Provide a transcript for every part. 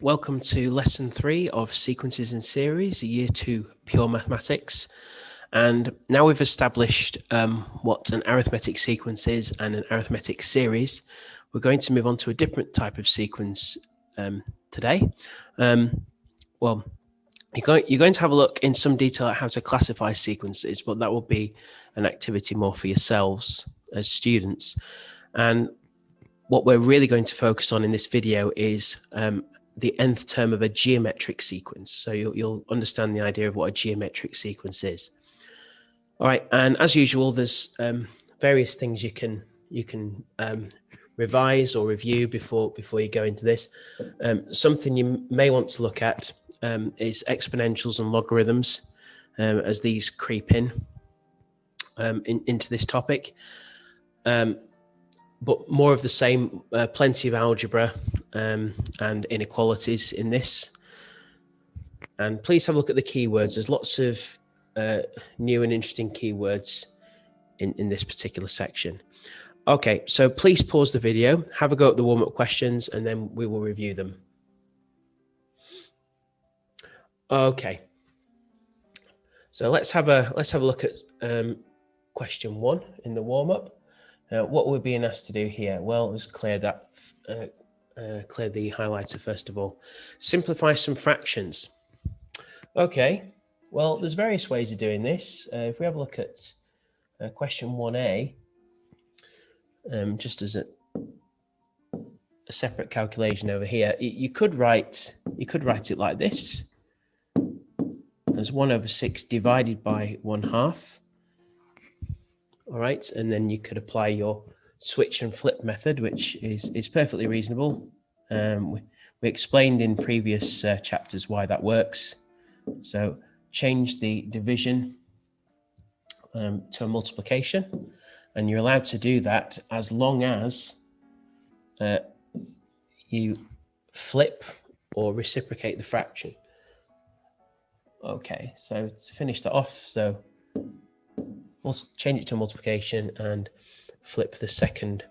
Welcome to lesson 3 of sequences and series, year 2 pure mathematics. And now we've established what an arithmetic sequence is and an arithmetic series, we're going to move on to a different type of sequence today. Well, you're going to have a look in some detail at how to classify sequences, but that will be an activity more for yourselves as students. And what we're really going to focus on in this video is the nth term of a geometric sequence. So you'll understand the idea of what a geometric sequence is. All right, and as usual, there's various things you can revise or review before you go into this. Something you may want to look at is exponentials and logarithms as these creep into this topic. But more of the same, plenty of algebra and inequalities in this. And please have a look at the keywords. There's lots of new and interesting keywords in this particular section. Okay, so please pause the video, have a go at the warm-up questions, and then we will review them. Okay, so let's have a look at question 1 in the warm-up. What we're being asked to do here? Well, let's clear that. Clear the highlighter first of all. Simplify some fractions. Okay, well, there's various ways of doing this. If we have a look at question 1a, just as a separate calculation over here, you could write it like this: as 1/6 divided by 1/2. All right, and then you could apply your switch and flip method, which is perfectly reasonable. We explained in previous chapters why that works. So change the division to a multiplication, and you're allowed to do that as long as you flip or reciprocate the fraction. Okay, so to finish that off, so we'll change it to a multiplication and flip the second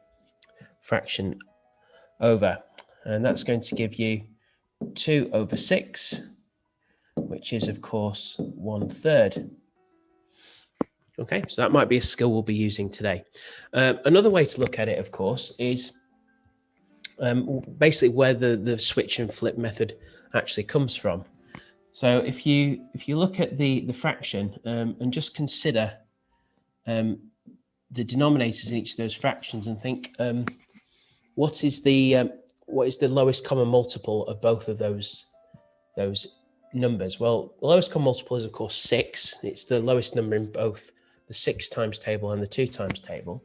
fraction over. And that's going to give you 2/6, which is, of course, 1/3. Okay, so that might be a skill we'll be using today. Another way to look at it, of course, is basically where the switch and flip method actually comes from. So if you look at the fraction and just consider the denominators in each of those fractions and think, what is the lowest common multiple of both of those numbers? Well, the lowest common multiple is, of course, 6. It's the lowest number in both the 6 times table and the 2 times table.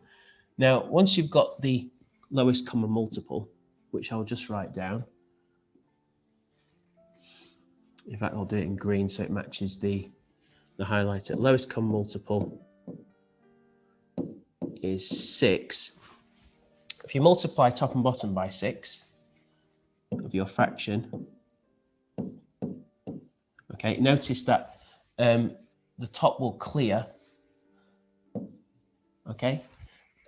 Now, once you've got the lowest common multiple, which I'll just write down. In fact, I'll do it in green so it matches the highlighter. Lowest common multiple is 6. If you multiply top and bottom by 6 of your fraction, okay, notice that the top will clear. Okay,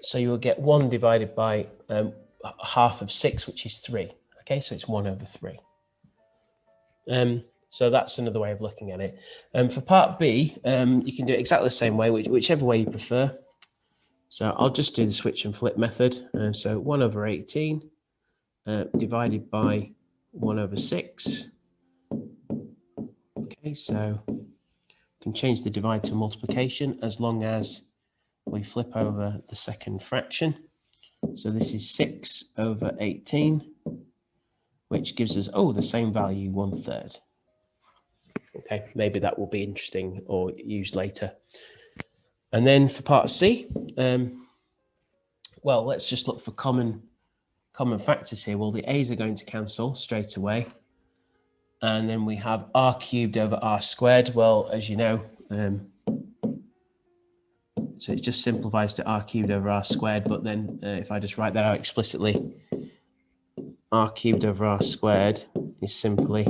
so you will get 1 divided by 1/2 of 6, which is 3. Okay, so it's 1/3. So that's another way of looking at it. For part B, you can do it exactly the same way, whichever way you prefer. So I'll just do the switch and flip method. So 1/18 divided by 1/6. Okay, so you can change the divide to multiplication as long as we flip over the second fraction. So this is 6/18, which gives us, the same value, 1/3. Okay, maybe that will be interesting or used later. And then for part C, well, let's just look for common factors here. Well, the A's are going to cancel straight away. And then we have r³ over r². Well, as you know, so it just simplifies to r³ over r². But then if I just write that out explicitly, r³ over r² is simply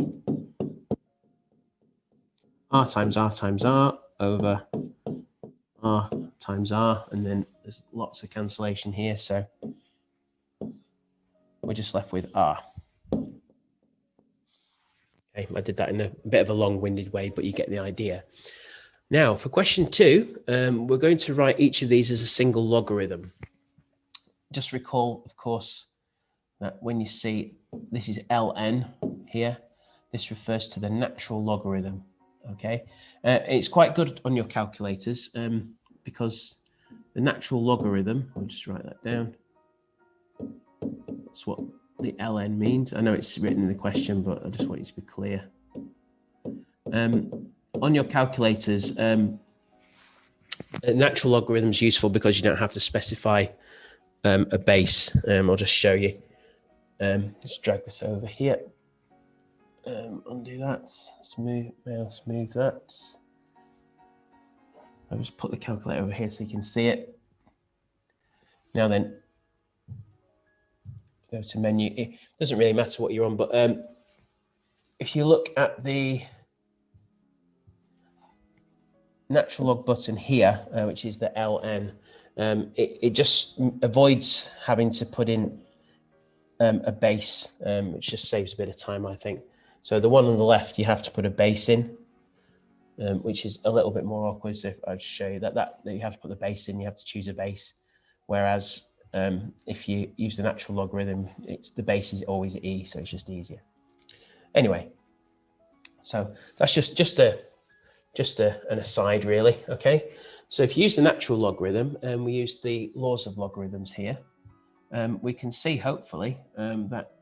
r times r times r over r times r, and then there's lots of cancellation here, so we're just left with r. Okay, I did that in a bit of a long-winded way, but you get the idea. Now, for question 2, we're going to write each of these as a single logarithm. Just recall, of course, that when you see this is ln here, this refers to the natural logarithm. Okay, it's quite good on your calculators because the natural logarithm, I'll just write that down. That's what the ln means. I know it's written in the question, but I just want you to be clear. On your calculators, natural logarithm is useful because you don't have to specify a base. I'll just show you. Let's drag this over here. Undo that. Smooth that. I'll just put the calculator over here so you can see it. Now then, go to menu. It doesn't really matter what you're on, but if you look at the natural log button here, which is the ln, it just avoids having to put in a base, which just saves a bit of time, I think. So the one on the left, you have to put a base in, which is a little bit more awkward. So if I just show you that you have to put the base in, you have to choose a base. Whereas if you use the natural logarithm, the base is always e, so it's just easier. Anyway, so that's just an aside, really. Okay, so if you use the natural logarithm and we use the laws of logarithms here, we can see hopefully that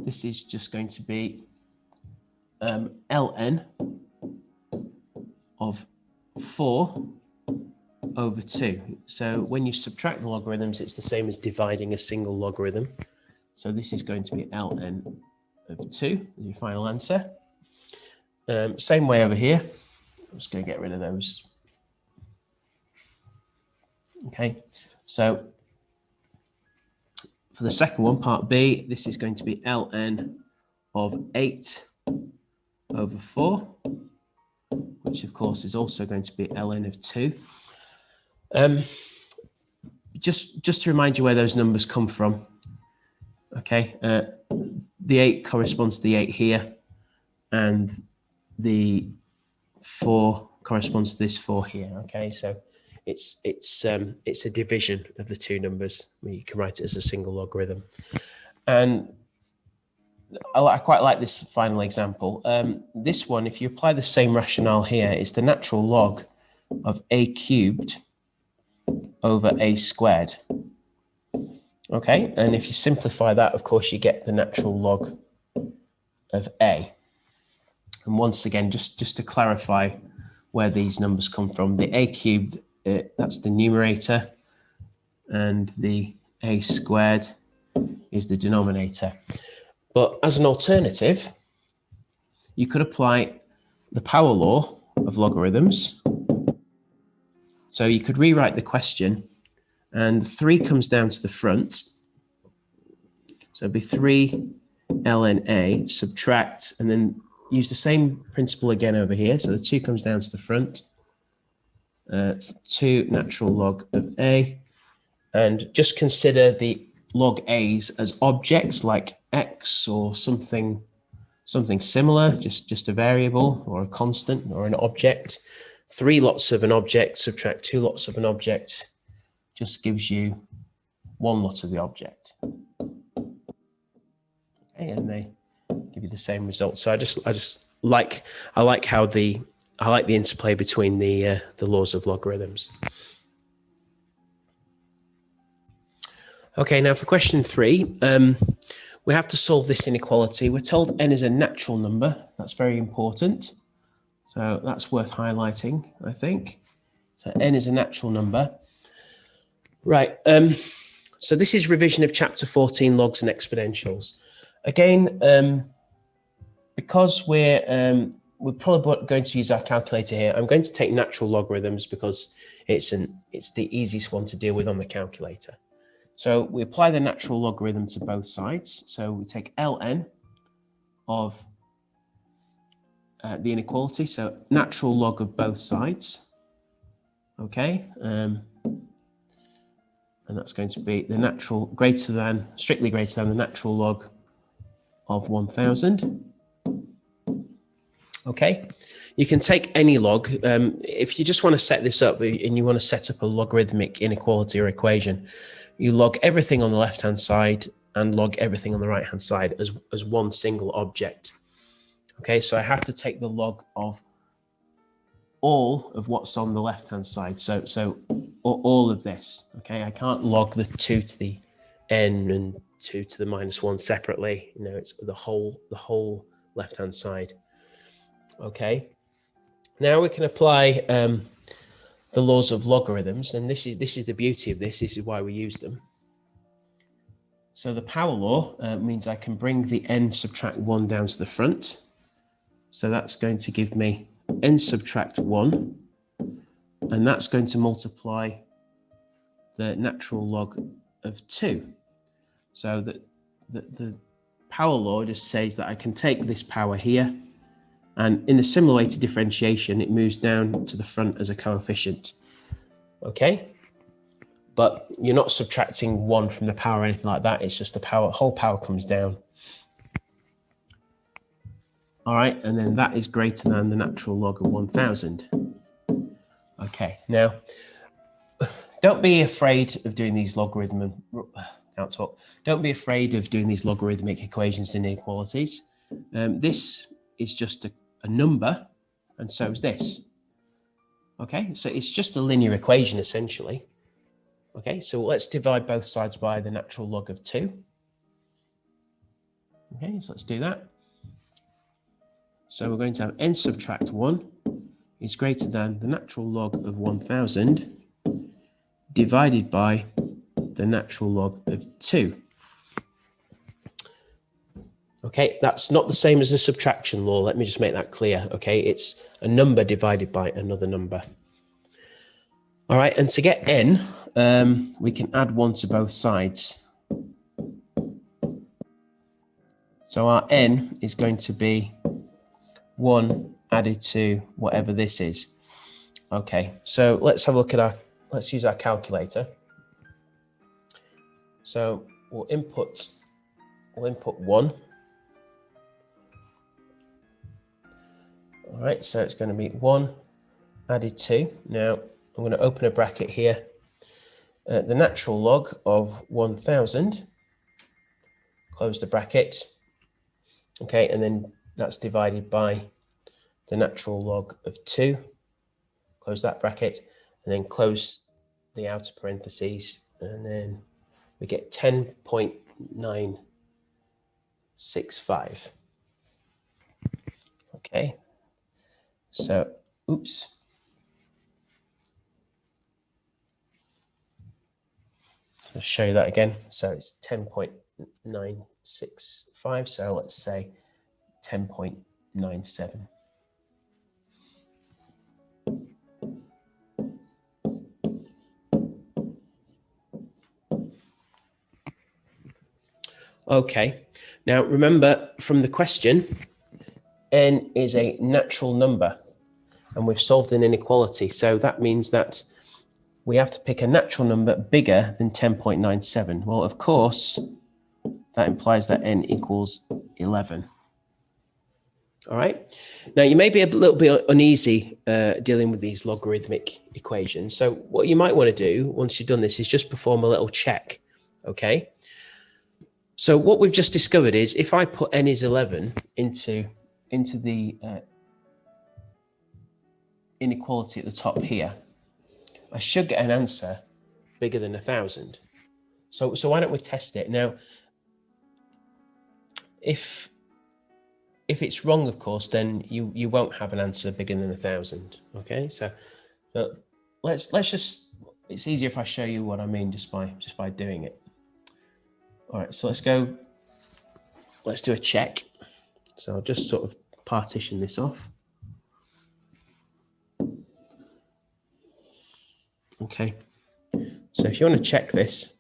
this is just going to be ln of 4 over 2. So when you subtract the logarithms, it's the same as dividing a single logarithm. So this is going to be ln of 2 as your final answer. Same way over here. I'm just going to get rid of those. Okay, so for the second one, part B, this is going to be ln of 8 over 4, which of course is also going to be ln of 2. Just to remind you where those numbers come from. Okay, the 8 corresponds to the 8 here, and the 4 corresponds to this 4 here. Okay, so it's a division of the two numbers. You can write it as a single logarithm. And I quite like this final example. This one, if you apply the same rationale here, is the natural log of a cubed over a squared. Okay, and if you simplify that, of course, you get the natural log of a. And once again, just to clarify where these numbers come from, the a cubed, that's the numerator, and the a squared is the denominator. But as an alternative, you could apply the power law of logarithms. So you could rewrite the question, and 3 comes down to the front. So it'd be 3 ln a, subtract, and then use the same principle again over here. So the 2 comes down to the front. 2 natural log of a, and just consider the log a's as objects like x or something similar, just a variable or a constant or an object. 3 lots of an object, subtract 2 lots of an object, just gives you 1 lot of the object. Okay, and they give you the same result. So I like how the interplay between the laws of logarithms. Okay, now for question 3, we have to solve this inequality. We're told n is a natural number. That's very important. So that's worth highlighting, I think. So n is a natural number. Right, so this is revision of chapter 14, logs and exponentials. Again, because we're probably going to use our calculator here, I'm going to take natural logarithms because it's the easiest one to deal with on the calculator. So we apply the natural logarithm to both sides. So we take ln of the inequality, so natural log of both sides. Okay, and that's going to be the strictly greater than the natural log of 1000. Okay, you can take any log. If you just want to set this up and you want to set up a logarithmic inequality or equation, you log everything on the left-hand side and log everything on the right-hand side as one single object. Okay, so I have to take the log of all of what's on the left-hand side. So all of this. Okay, I can't log the 2 to the n and 2 to the -1 separately. You know, it's the whole left-hand side. Okay, now we can apply the laws of logarithms, and this is the beauty of this. This is why we use them. So the power law means I can bring the n subtract 1 down to the front. So that's going to give me n subtract 1, and that's going to multiply the natural log of 2. So that the power law just says that I can take this power here, and in a similar way to differentiation, it moves down to the front as a coefficient. Okay, but you're not subtracting 1 from the power or anything like that. It's just the whole power comes down. All right, and then that is greater than the natural log of 1000. Okay, now don't be afraid of doing these logarithmic equations and inequalities. This is just a number, and so is this. Okay, so it's just a linear equation essentially. Okay, so let's divide both sides by the natural log of 2. Okay, so let's do that. So we're going to have n subtract 1 is greater than the natural log of 1000 divided by the natural log of 2. Okay, that's not the same as the subtraction law. Let me just make that clear. Okay, it's a number divided by another number. All right, and to get n, we can add 1 to both sides. So our n is going to be 1 added to whatever this is. Okay, so let's have a look at let's use our calculator. So we'll input 1. All right, so it's going to be 1 added 2. Now I'm going to open a bracket here. The natural log of 1000, close the bracket. Okay, and then that's divided by the natural log of 2, close that bracket, and then close the outer parentheses, and then we get 10.965. Okay, so, oops. I'll show you that again. So it's 10.965, so let's say 10.97. Okay, now remember from the question, n is a natural number and we've solved an inequality. So that means that we have to pick a natural number bigger than 10.97. Well, of course, that implies that n equals 11. All right. Now, you may be a little bit uneasy dealing with these logarithmic equations. So what you might want to do once you've done this is just perform a little check. Okay. So what we've just discovered is if I put n is 11 into the inequality at the top here, I should get an answer bigger than 1000. So why don't we test it now? If it's wrong, of course, then you won't have an answer bigger than 1000. Okay, so let's just, it's easier if I show you what I mean just by doing it. All right, so let's do a check. So I'll just sort of partition this off. Okay, so if you want to check this,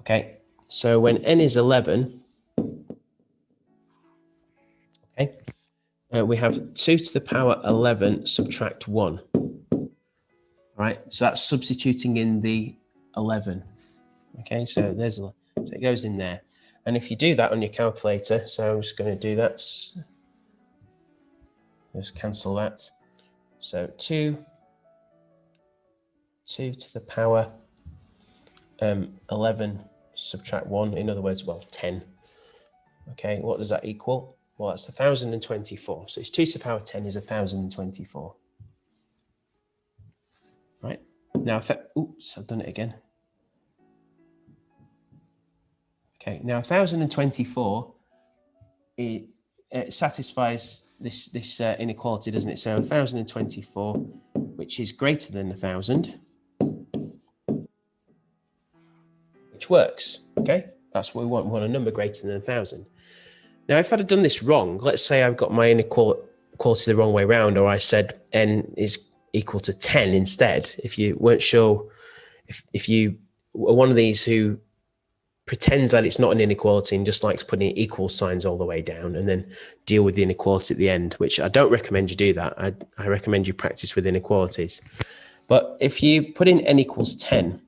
okay, so when n is 11, okay, we have 2 to the power 11 subtract 1. All right, so that's substituting in the 11. Okay, so so it goes in there. And if you do that on your calculator, so I'm just going to do that. Just cancel that. So 2 to the power 11 subtract 1, in other words, well, 10. Okay, what does that equal? Well, that's 1,024. So it's 2 to the power 10 is 1,024. Right? Now, oops, I've done it again. Okay, now 1,024, it satisfies this inequality, doesn't it? So 1,024, which is greater than 1,000, which works. Okay, that's what we want. We want a number greater than 1,000. Now, if I'd have done this wrong, let's say I've got my inequality the wrong way around, or I said n is equal to 10 instead. If you weren't sure, if you were one of these who pretends that it's not an inequality and just likes putting equal signs all the way down and then deal with the inequality at the end, which I don't recommend you do that. I recommend you practice with inequalities. But if you put in n equals 10,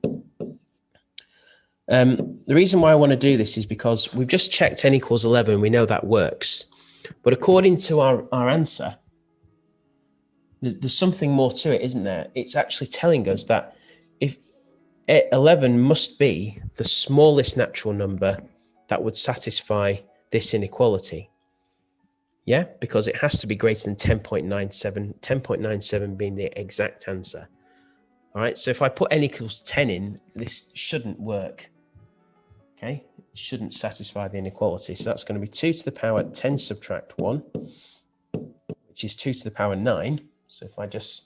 the reason why I want to do this is because we've just checked n equals 11. We know that works. But according to our answer, there's something more to it, isn't there? It's actually telling us that if 11 must be the smallest natural number that would satisfy this inequality. Yeah, because it has to be greater than 10.97, 10.97 being the exact answer. All right, so if I put n equals 10 in, this shouldn't work. Okay, it shouldn't satisfy the inequality. So that's going to be 2 to the power 10 subtract 1, which is 2 to the power 9. So if I just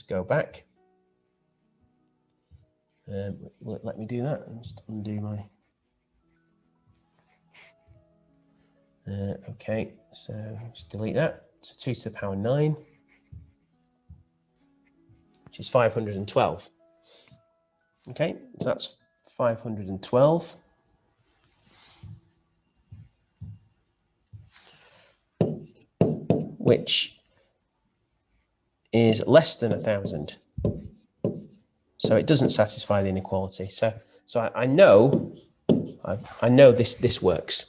go back, will it let me do that? I'll just undo my... okay, so just delete that. So 2 to the power 9, which is 512. Okay, so that's 512. Which is less than 1,000. So it doesn't satisfy the inequality. So I know this works.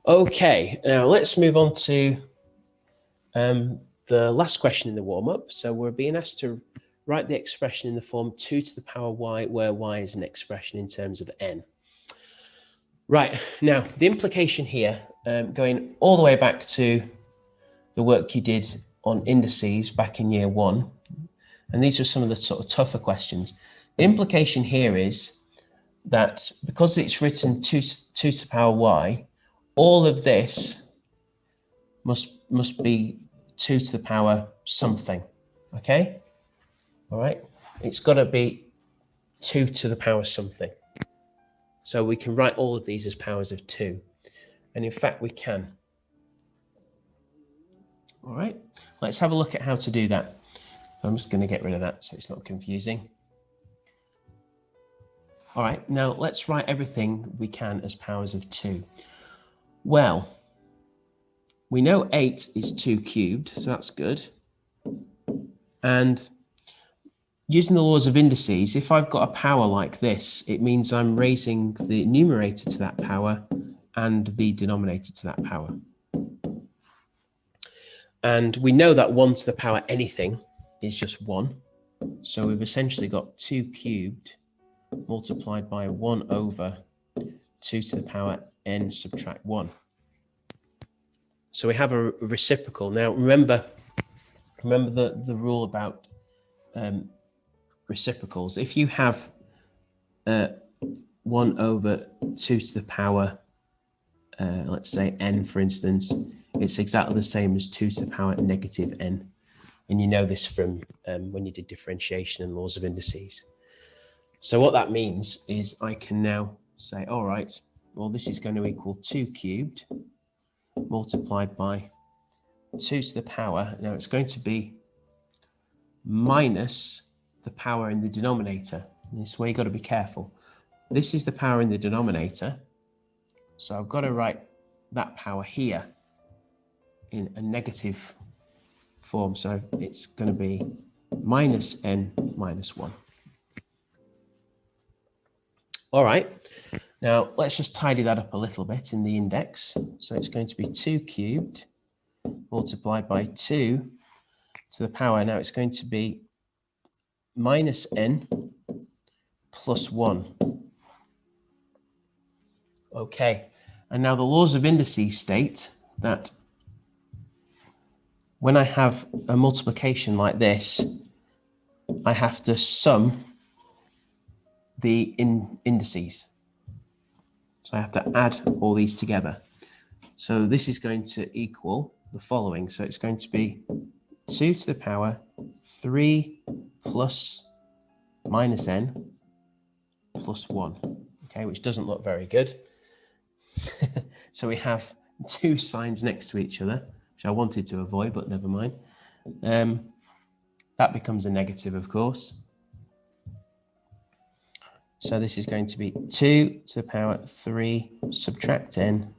Okay, now let's move on to the last question in the warm-up. So we're being asked to write the expression in the form 2 to the power y, where y is an expression in terms of n. Right, now the implication here, going all the way back to the work you did on indices back in year 1, and these are some of the sort of tougher questions. The implication here is that because it's written 2 to the power y, all of this must be 2 to the power something, okay? All right, it's got to be 2 to the power something. So we can write all of these as powers of 2. And in fact, we can. All right, let's have a look at how to do that. So I'm just going to get rid of that so it's not confusing. All right, now let's write everything we can as powers of 2. Well, we know 8 is 2 cubed, so that's good. And using the laws of indices, if I've got a power like this, it means I'm raising the numerator to that power and the denominator to that power. And we know that 1 to the power anything is just 1. So we've essentially got 2 cubed multiplied by 1 over 2 to the power n subtract 1. So we have a reciprocal. Now remember the rule about reciprocals. If you have 1 over 2 to the power, let's say n, for instance, it's exactly the same as 2 to the power negative n. And you know this from when you did differentiation and laws of indices. So what that means is I can now say, all right, well, this is going to equal 2 cubed multiplied by 2 to the power. Now it's going to be minus the power in the denominator. And this is where you've got to be careful. This is the power in the denominator. So I've got to write that power here in a negative form. So it's going to be minus n minus 1. All right. Now, let's just tidy that up a little bit in the index. So it's going to be 2 cubed multiplied by 2 to the power. Now it's going to be minus n plus 1. Okay, and now the laws of indices state that when I have a multiplication like this, I have to sum the indices. So I have to add all these together. So this is going to equal the following. So it's going to be 2 to the power 3 plus minus n plus 1, okay, which doesn't look very good. So we have 2 signs next to each other, which I wanted to avoid, but never mind. That becomes a negative, of course. So this is going to be 2 to the power 3 subtract n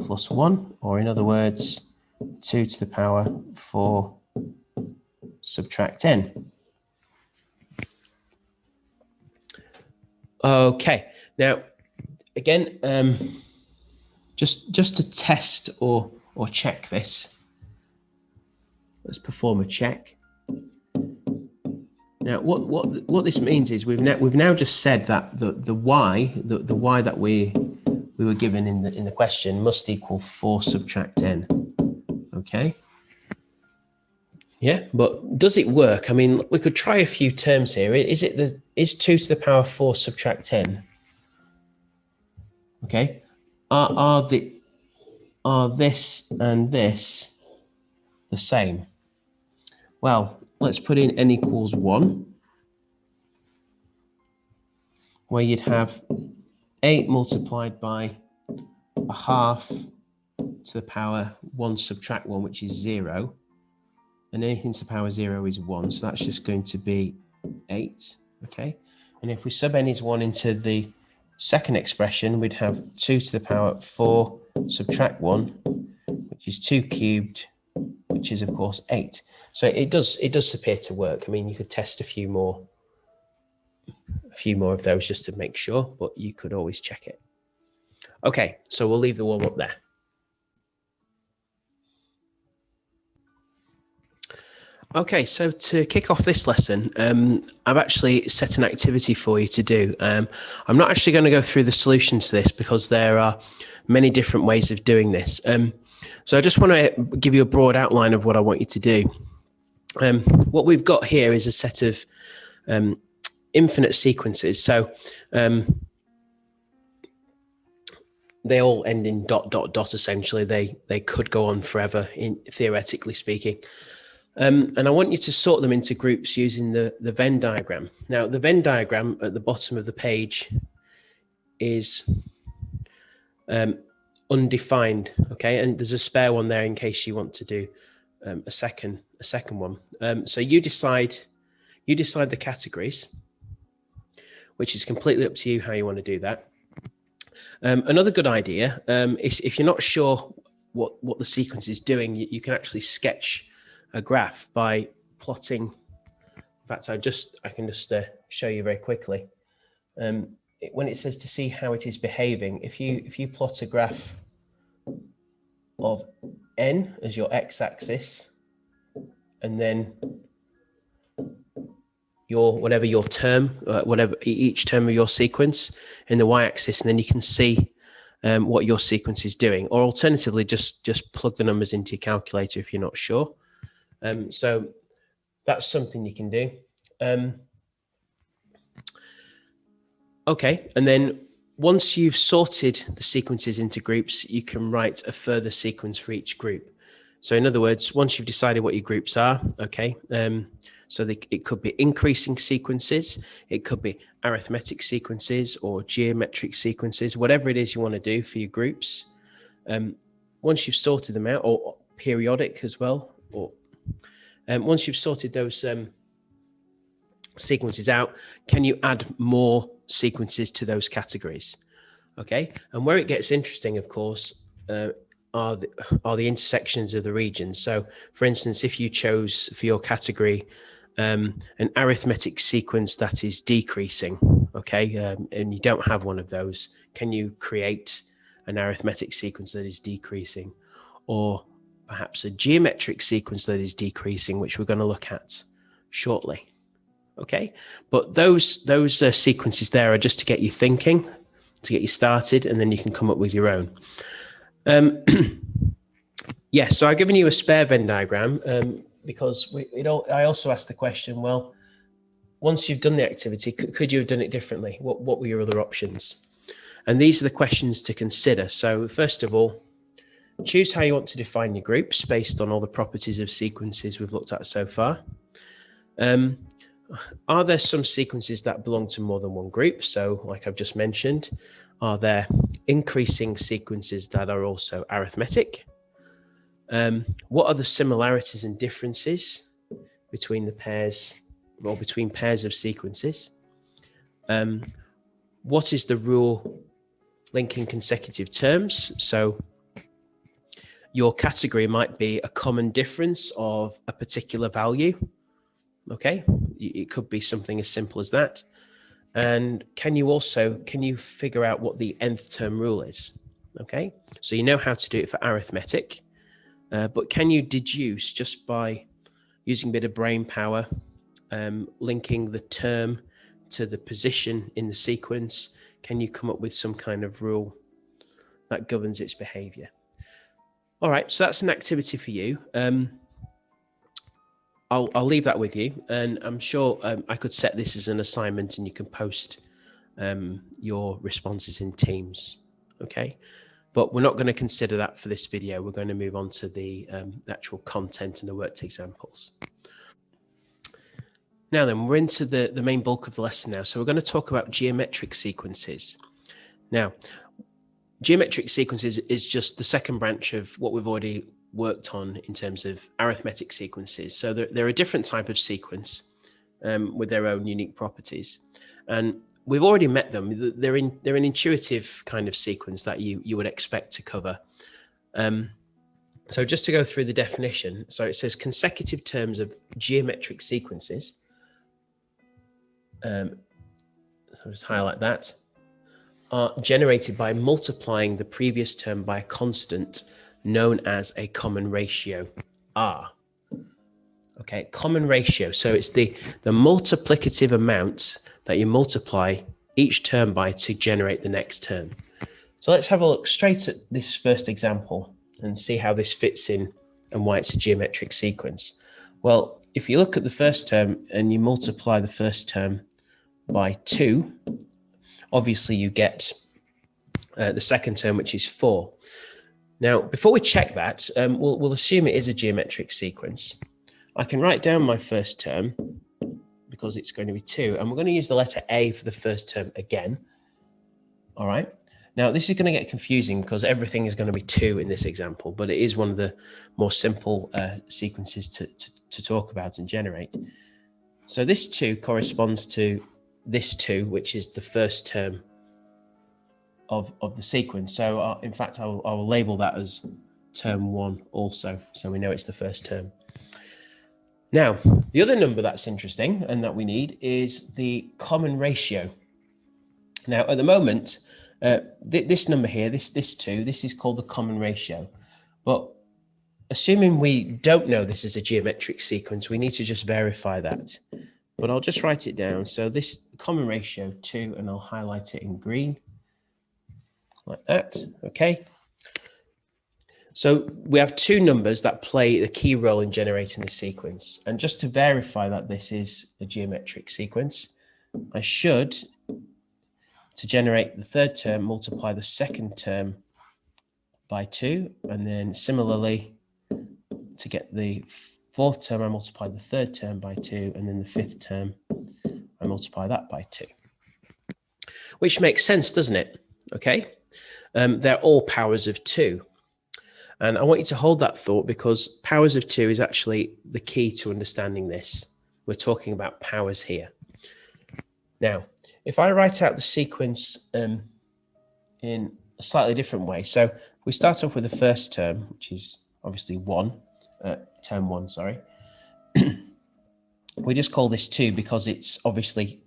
plus 1, or in other words, 2 to the power 4 subtract n. Okay, now again, just to test or check this, let's perform a check. Now, what this means is we've now just said that the y that we were given in the question must equal 4 subtract n. Okay. Yeah, but does it work? I mean, we could try a few terms here. Is 2 to the power 4 subtract 10? Okay. Are this and this the same? Well, let's put in n equals 1, where you'd have 8 multiplied by a half to the power 1 subtract 1, which is 0. And anything to the power 0 is 1. So that's just going to be 8. Okay. And if we sub n is 1 into the second expression, we'd have 2 to the power 4 subtract 1, which is 2 cubed, which is of course 8. So it does appear to work. I mean, you could test a few more of those just to make sure, but you could always check it. Okay, so we'll leave the warm up there. Okay, so to kick off this lesson, I've actually set an activity for you to do. I'm not actually going to go through the solutions to this because there are many different ways of doing this. So I just want to give you a broad outline of what I want you to do. What we've got here is a set of infinite sequences. So they all end in ... essentially. They could go on forever, theoretically speaking. And I want you to sort them into groups using the Venn diagram. Now, the Venn diagram at the bottom of the page is undefined, okay? And there's a spare one there in case you want to do a second one. So you decide the categories, which is completely up to you how you want to do that. Another good idea is if you're not sure what the sequence is doing, you can actually sketch a graph by plotting. In fact, I can just show you very quickly. When it says to see how it is behaving, if you plot a graph of n as your x-axis, and then whatever each term of your sequence in the y-axis, and then you can see what your sequence is doing. Or alternatively, just plug the numbers into your calculator if you're not sure. So that's something you can do. Okay, and then once you've sorted the sequences into groups, you can write a further sequence for each group. So in other words, once you've decided what your groups are, okay, so it could be increasing sequences, it could be arithmetic sequences or geometric sequences, whatever it is you want to do for your groups. Once you've sorted them out, or periodic as well, or once you've sorted those sequences out, can you add more sequences to those categories? Okay, and where it gets interesting, of course, are the intersections of the regions. So, for instance, if you chose for your category an arithmetic sequence that is decreasing, okay, and you don't have one of those, can you create an arithmetic sequence that is decreasing, or perhaps a geometric sequence that is decreasing, which we're going to look at shortly? Okay, but those sequences there are just to get you thinking, to get you started, and then you can come up with your own. Yeah, so I've given you a spare Venn diagram because I also asked the question, well, once you've done the activity, could you have done it differently? What were your other options? And these are the questions to consider. So first of all, choose how you want to define your groups based on all the properties of sequences we've looked at so far. Are there some sequences that belong to more than one group? So like I've just mentioned, are there increasing sequences that are also arithmetic? What are the similarities and differences between the pairs or between pairs of sequences? What is the rule linking consecutive terms? So your category might be a common difference of a particular value. Okay, it could be something as simple as that. And can you figure out what the nth term rule is? Okay, so you know how to do it for arithmetic, but can you deduce just by using a bit of brain power, linking the term to the position in the sequence? Can you come up with some kind of rule that governs its behavior? All right, so that's an activity for you. I'll leave that with you, and I'm sure I could set this as an assignment and you can post your responses in Teams, okay? But we're not going to consider that for this video. We're going to move on to the actual content and the worked examples. Now then, we're into the main bulk of the lesson now. So we're going to talk about geometric sequences. Now, geometric sequences is just the second branch of what we've already worked on in terms of arithmetic sequences. So they're a different type of sequence with their own unique properties. And we've already met them. They're an intuitive kind of sequence that you would expect to cover. So just to go through the definition. So it says consecutive terms of geometric sequences. So I'll just highlight that. Are generated by multiplying the previous term by a constant known as a common ratio, R. Okay, common ratio. So it's the multiplicative amount that you multiply each term by to generate the next term. So let's have a look straight at this first example and see how this fits in and why it's a geometric sequence. Well, if you look at the first term and you multiply the first term by 2, obviously you get the second term, which is 4. Now, before we check that, we'll assume it is a geometric sequence. I can write down my first term because it's going to be 2, and we're going to use the letter A for the first term again. All right. Now, this is going to get confusing because everything is going to be 2 in this example, but it is one of the more simple sequences to talk about and generate. So this 2 corresponds to this 2, which is the first term of the sequence. So in fact, I'll label that as term 1 also, so we know it's the first term. Now, the other number that's interesting and that we need is the common ratio. Now, at the moment, this number here, this 2, this is called the common ratio. But assuming we don't know this is a geometric sequence, we need to just verify that. But I'll just write it down. So this common ratio 2, and I'll highlight it in green. Like that, okay. So we have 2 numbers that play a key role in generating the sequence. And just to verify that this is a geometric sequence, I should, to generate the third term, multiply the second term by 2. And then similarly, to get the fourth term, I multiply the third term by 2. And then the fifth term, I multiply that by 2. Which makes sense, doesn't it? Okay. They're all powers of 2. And I want you to hold that thought because powers of 2 is actually the key to understanding this. We're talking about powers here. Now, if I write out the sequence in a slightly different way. So we start off with the first term, which is obviously 1, term 1, sorry. We just call this 2 because it's obviously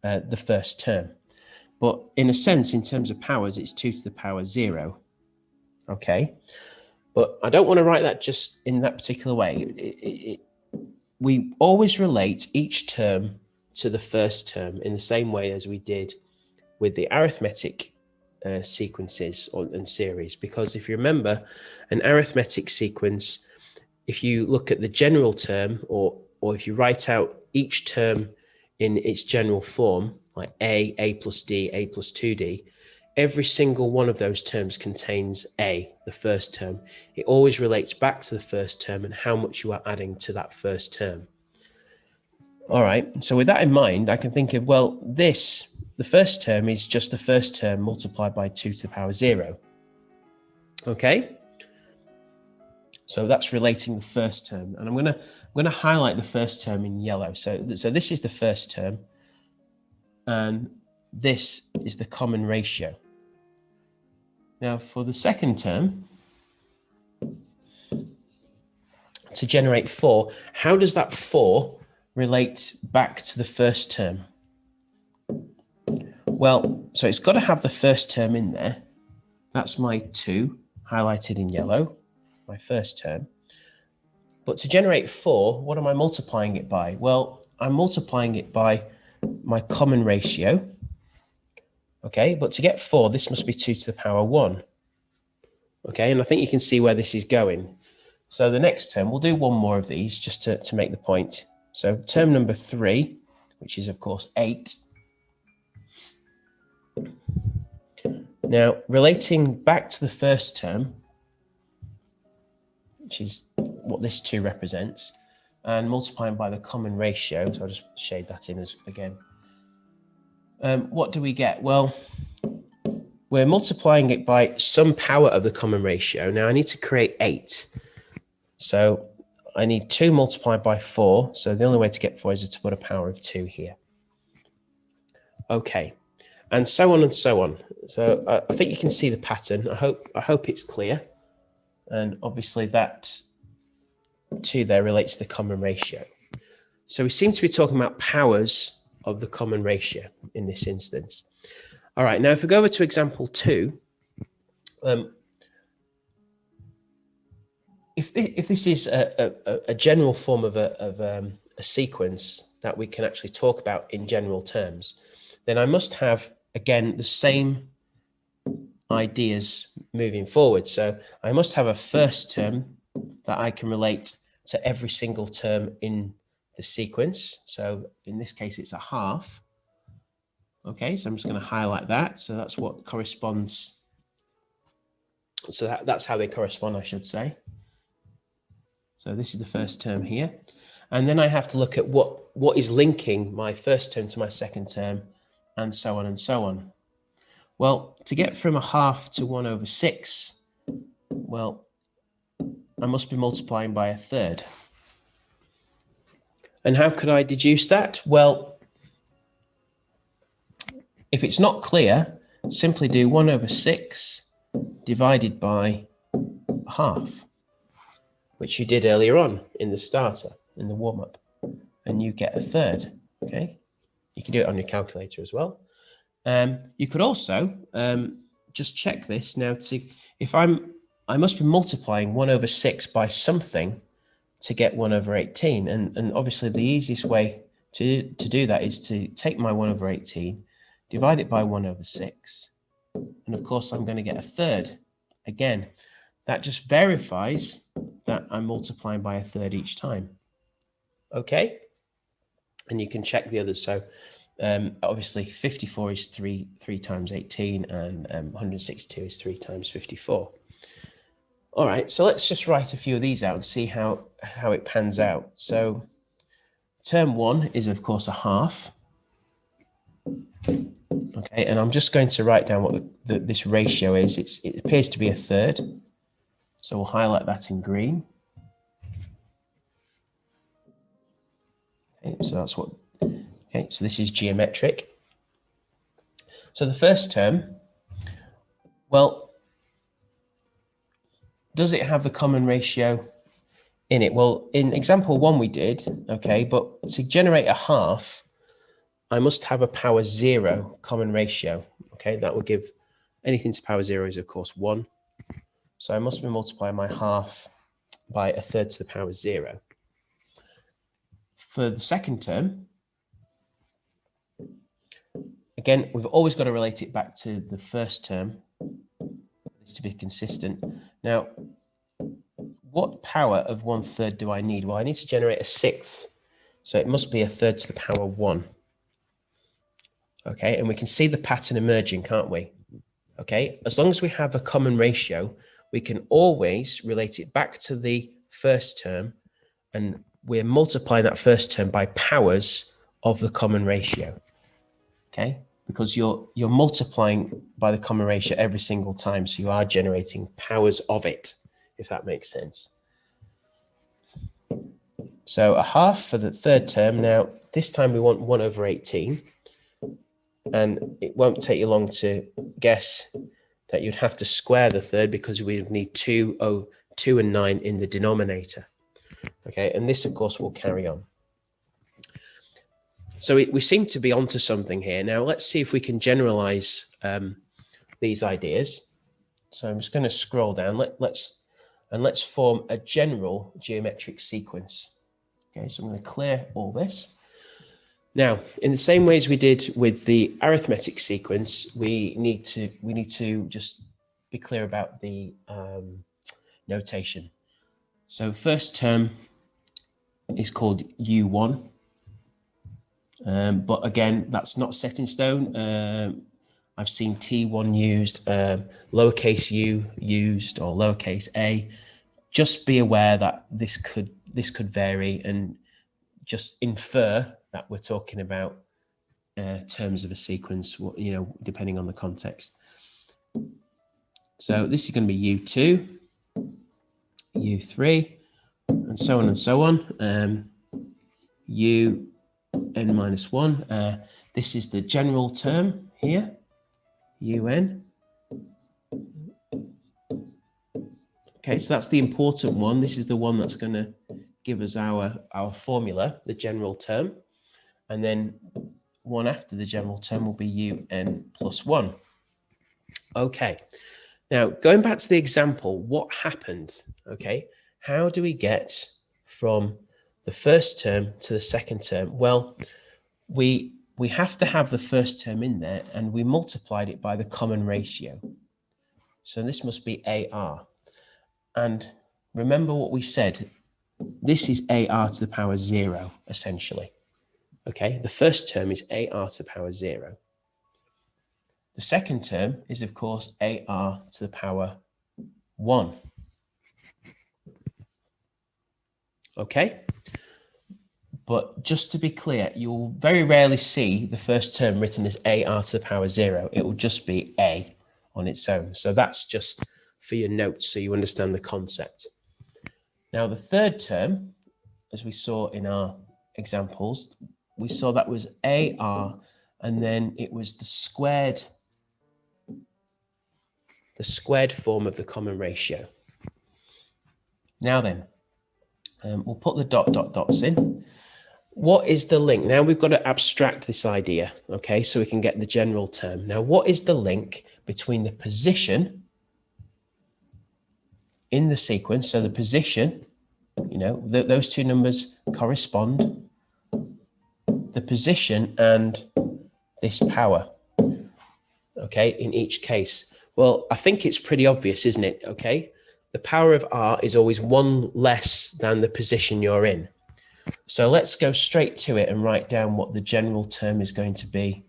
the first term. But in a sense, in terms of powers, it's 2 to the power 0. Okay. But I don't want to write that just in that particular way. We always relate each term to the first term in the same way as we did with the arithmetic sequences and series. Because if you remember, an arithmetic sequence, if you look at the general term, or if you write out each term in its general form, like a plus d, a plus 2d, every single one of those terms contains a, the first term. It always relates back to the first term and how much you are adding to that first term. All right, so with that in mind, I can think of, well, the first term is just the first term multiplied by 2 to the power 0. Okay? So that's relating the first term. And I'm going to highlight the first term in yellow. So this is the first term. And this is the common ratio. Now, for the second term, to generate 4, how does that 4 relate back to the first term? Well, so it's got to have the first term in there. That's my 2, highlighted in yellow, my first term. But to generate 4, what am I multiplying it by? Well, I'm multiplying it by my common ratio. Okay, but to get 4, this must be 2 to the power 1. Okay, and I think you can see where this is going. So the next term, we'll do one more of these just to make the point. So term number 3, which is of course 8. Now, relating back to the first term, which is what this 2 represents, and multiplying by the common ratio, so I'll just shade that in as again. What do we get? Well, we're multiplying it by some power of the common ratio. Now I need to create 8. So I need 2 multiplied by 4. So the only way to get 4 is to put a power of 2 here. Okay. And so on and so on. So I think you can see the pattern. I hope it's clear. And obviously that 2 there relates to the common ratio. So we seem to be talking about powers of the common ratio in this instance. All right, now if we go over to example 2, if this is a general form of a sequence that we can actually talk about in general terms, then I must have, again, the same ideas moving forward. So I must have a first term that I can relate to every single term in the sequence. So in this case, it's a half. Okay, so I'm just going to highlight that. So that's what corresponds. So that's how they correspond, I should say. So this is the first term here. And then I have to look at what is linking my first term to my second term, and so on and so on. Well, to get from a half to 1 over 6, well, I must be multiplying by a third. And how could I deduce that? Well, if it's not clear, simply do 1 over 6 divided by a half, which you did earlier on in the starter, in the warm-up, and you get a third, okay? You can do it on your calculator as well. You could also just check this now to see if I must be multiplying 1 over 6 by something to get 1 over 18. And obviously the easiest way to do that is to take my 1 over 18, divide it by 1 over 6. And of course, I'm going to get a third. Again, that just verifies that I'm multiplying by a third each time. Okay? And you can check the others. So obviously 54 is 3 times 18, and 162 is 3 times 54. All right, so let's just write a few of these out and see how it pans out. So term 1 is of course a half. Okay, and I'm just going to write down what this ratio is. It appears to be a third. So we'll highlight that in green. Okay, so that's what, okay, so this is geometric. So the first term, well, does it have the common ratio in it? Well, in example 1 we did, okay, but to generate a half, I must have a power 0 common ratio. Okay, that will give anything to power 0 is, of course, 1. So I must be multiplying my half by a third to the power 0. For the second term, again, we've always got to relate it back to the first term to be consistent. Now, what power of 1/3 do I need? Well, I need to generate a sixth. So it must be a third to the power 1. Okay, and we can see the pattern emerging, can't we? Okay, as long as we have a common ratio, we can always relate it back to the first term, and we're multiplying that first term by powers of the common ratio. Okay, because you're multiplying by the common ratio every single time, so you are generating powers of it, if that makes sense. So a half for the third term. Now, this time we want 1/18. And it won't take you long to guess that you'd have to square the third because we would need 2 and 9 in the denominator. Okay, and this, of course, will carry on. So we seem to be onto something here. Now, let's see if we can generalize these ideas. So I'm just going to scroll down. Let's form a general geometric sequence. Okay, so I'm going to clear all this. Now, in the same way as we did with the arithmetic sequence, we need to just be clear about the notation. So first term is called U1, but again, that's not set in stone. I've seen T1 used, lowercase u used, or lowercase a. Just be aware that this could vary, and just infer that we're talking about terms of a sequence, depending on the context. So this is going to be U2, U3, and so on and so on. UN minus 1. This is the general term here, UN. Okay, so that's the important one. This is the one that's going to give us our formula, the general term. And then one after the general term will be UN plus 1. Okay, now going back to the example, what happened? Okay, how do we get from the first term to the second term? Well, we have to have the first term in there, and we multiplied it by the common ratio. So this must be AR. And remember what we said, this is AR to the power 0, essentially. Okay, the first term is AR to the power 0. The second term is, of course, AR to the power 1. Okay, but just to be clear, you'll very rarely see the first term written as AR to the power 0. It will just be A on its own. So that's just for your notes so you understand the concept. Now, the third term, as we saw in our examples, we saw that was AR, and then it was the squared form of the common ratio. Now then, we'll put the dots in. What is the link? Now we've got to abstract this idea, okay, so we can get the general term. Now, what is the link between the position in the sequence? So the position, those two numbers correspond. The position and this power, okay, in each case. Well, I think it's pretty obvious, isn't it? Okay, the power of R is always 1 less than the position you're in. So let's go straight to it and write down what the general term is going to be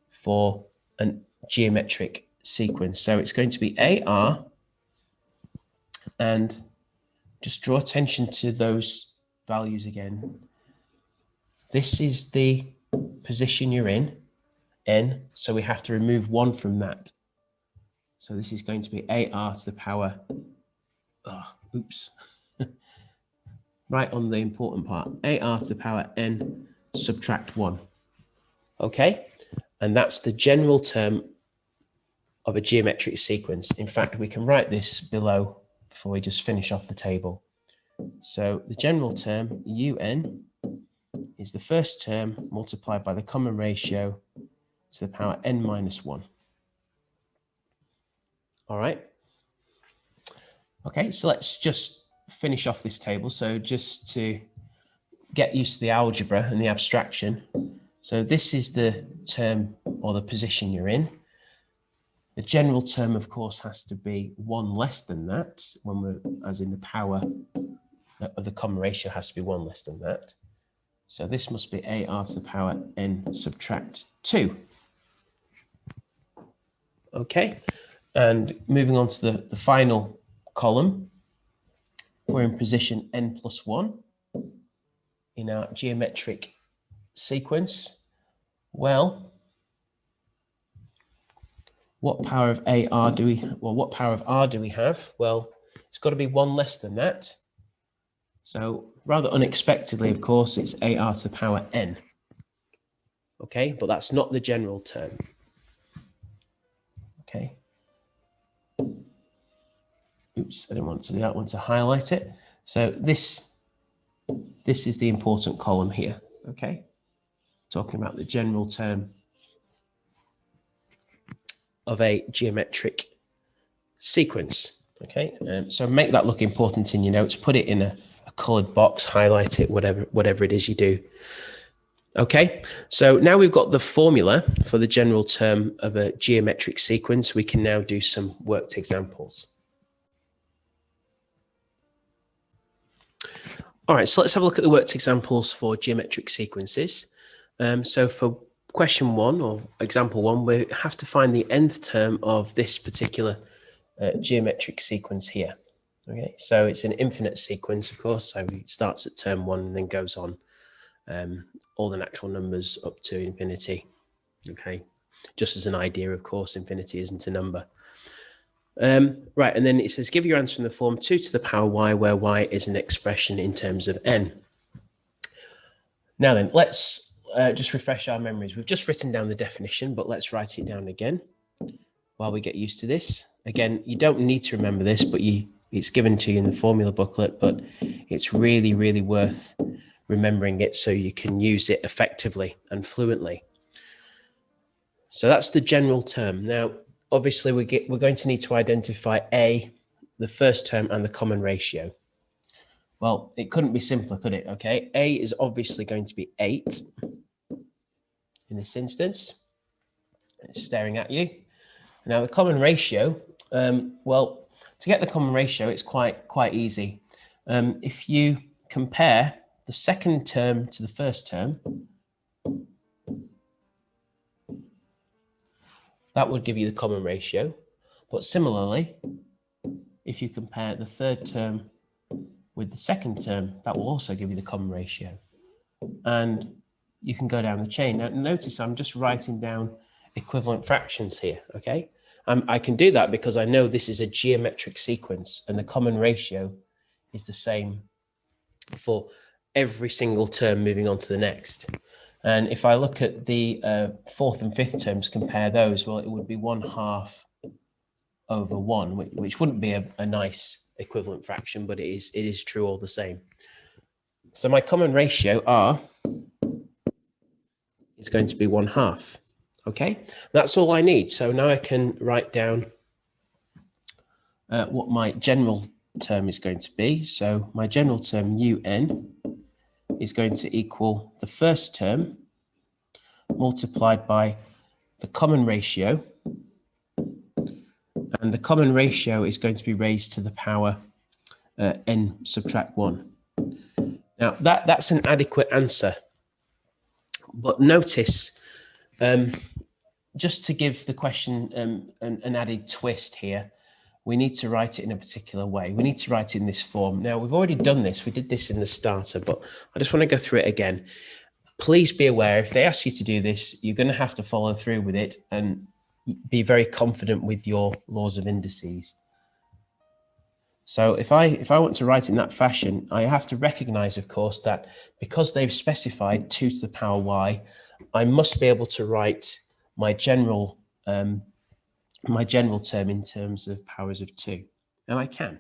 for a geometric sequence. So it's going to be AR, and just draw attention to those values again. This is the position you're in, N, so we have to remove 1 from that. So this is going to be AR to the power, right on the important part, AR to the power N subtract 1. Okay, and that's the general term of a geometric sequence. In fact, we can write this below before we just finish off the table. So the general term, UN, is the first term multiplied by the common ratio to the power n minus 1. All right. Okay, so let's just finish off this table. So just to get used to the algebra and the abstraction. So this is the term or the position you're in. The general term, of course, has to be 1 less than that, when we're, as in the power of the common ratio has to be 1 less than that. So this must be AR to the power n subtract 2. Okay, and moving on to the final column, we're in position n plus 1 in our geometric sequence. Well, what power of AR do we, well, what power of R do we have? Well, it's got to be 1 less than that. So rather unexpectedly, of course, it's AR to the power n. Okay, but that's not the general term. Okay. Oops, I didn't want to do that. I want to highlight it. So this is the important column here. Okay, talking about the general term of a geometric sequence. Okay, so make that look important in your notes. Put it in a colored box, highlight it, whatever it is you do. Okay, so now we've got the formula for the general term of a geometric sequence. We can now do some worked examples. All right, so let's have a look at the worked examples for geometric sequences. So for question 1 or example 1, we have to find the nth term of this particular geometric sequence here. Okay, so it's an infinite sequence, of course. So it starts at term 1 and then goes on all the natural numbers up to infinity. Okay, just as an idea, of course, infinity isn't a number. Right, and then it says, give your answer in the form 2 to the power y, where y is an expression in terms of n. Now then, let's just refresh our memories. We've just written down the definition, but let's write it down again while we get used to this. Again, you don't need to remember this, but it's given to you in the formula booklet, but it's really, really worth remembering it so you can use it effectively and fluently. So that's the general term. Now, obviously, we're going to need to identify A, the first term, and the common ratio. Well, it couldn't be simpler, could it? Okay, A is obviously going to be 8 in this instance. It's staring at you. Now, the common ratio, well, to get the common ratio, it's quite easy. If you compare the second term to the first term, that would give you the common ratio. But similarly, if you compare the third term with the second term, that will also give you the common ratio. And you can go down the chain. Now, notice I'm just writing down equivalent fractions here, okay? I can do that because I know this is a geometric sequence and the common ratio is the same for every single term moving on to the next. And if I look at the fourth and fifth terms, compare those, well, it would be 1/2 over 1, which wouldn't be a nice equivalent fraction, but it is true all the same. So my common ratio, R, is going to be 1/2. Okay, that's all I need. So now I can write down what my general term is going to be. So my general term, UN, is going to equal the first term multiplied by the common ratio. And the common ratio is going to be raised to the power n subtract 1. Now, that's an adequate answer. But notice, just to give the question an added twist here, we need to write it in a particular way. We need to write it in this form. Now, we've already done this. We did this in the starter, but I just want to go through it again. Please be aware, if they ask you to do this, you're going to have to follow through with it and be very confident with your laws of indices. So if I want to write in that fashion, I have to recognize, of course, that because they've specified 2 to the power y, I must be able to write my general term in terms of powers of 2, and I can.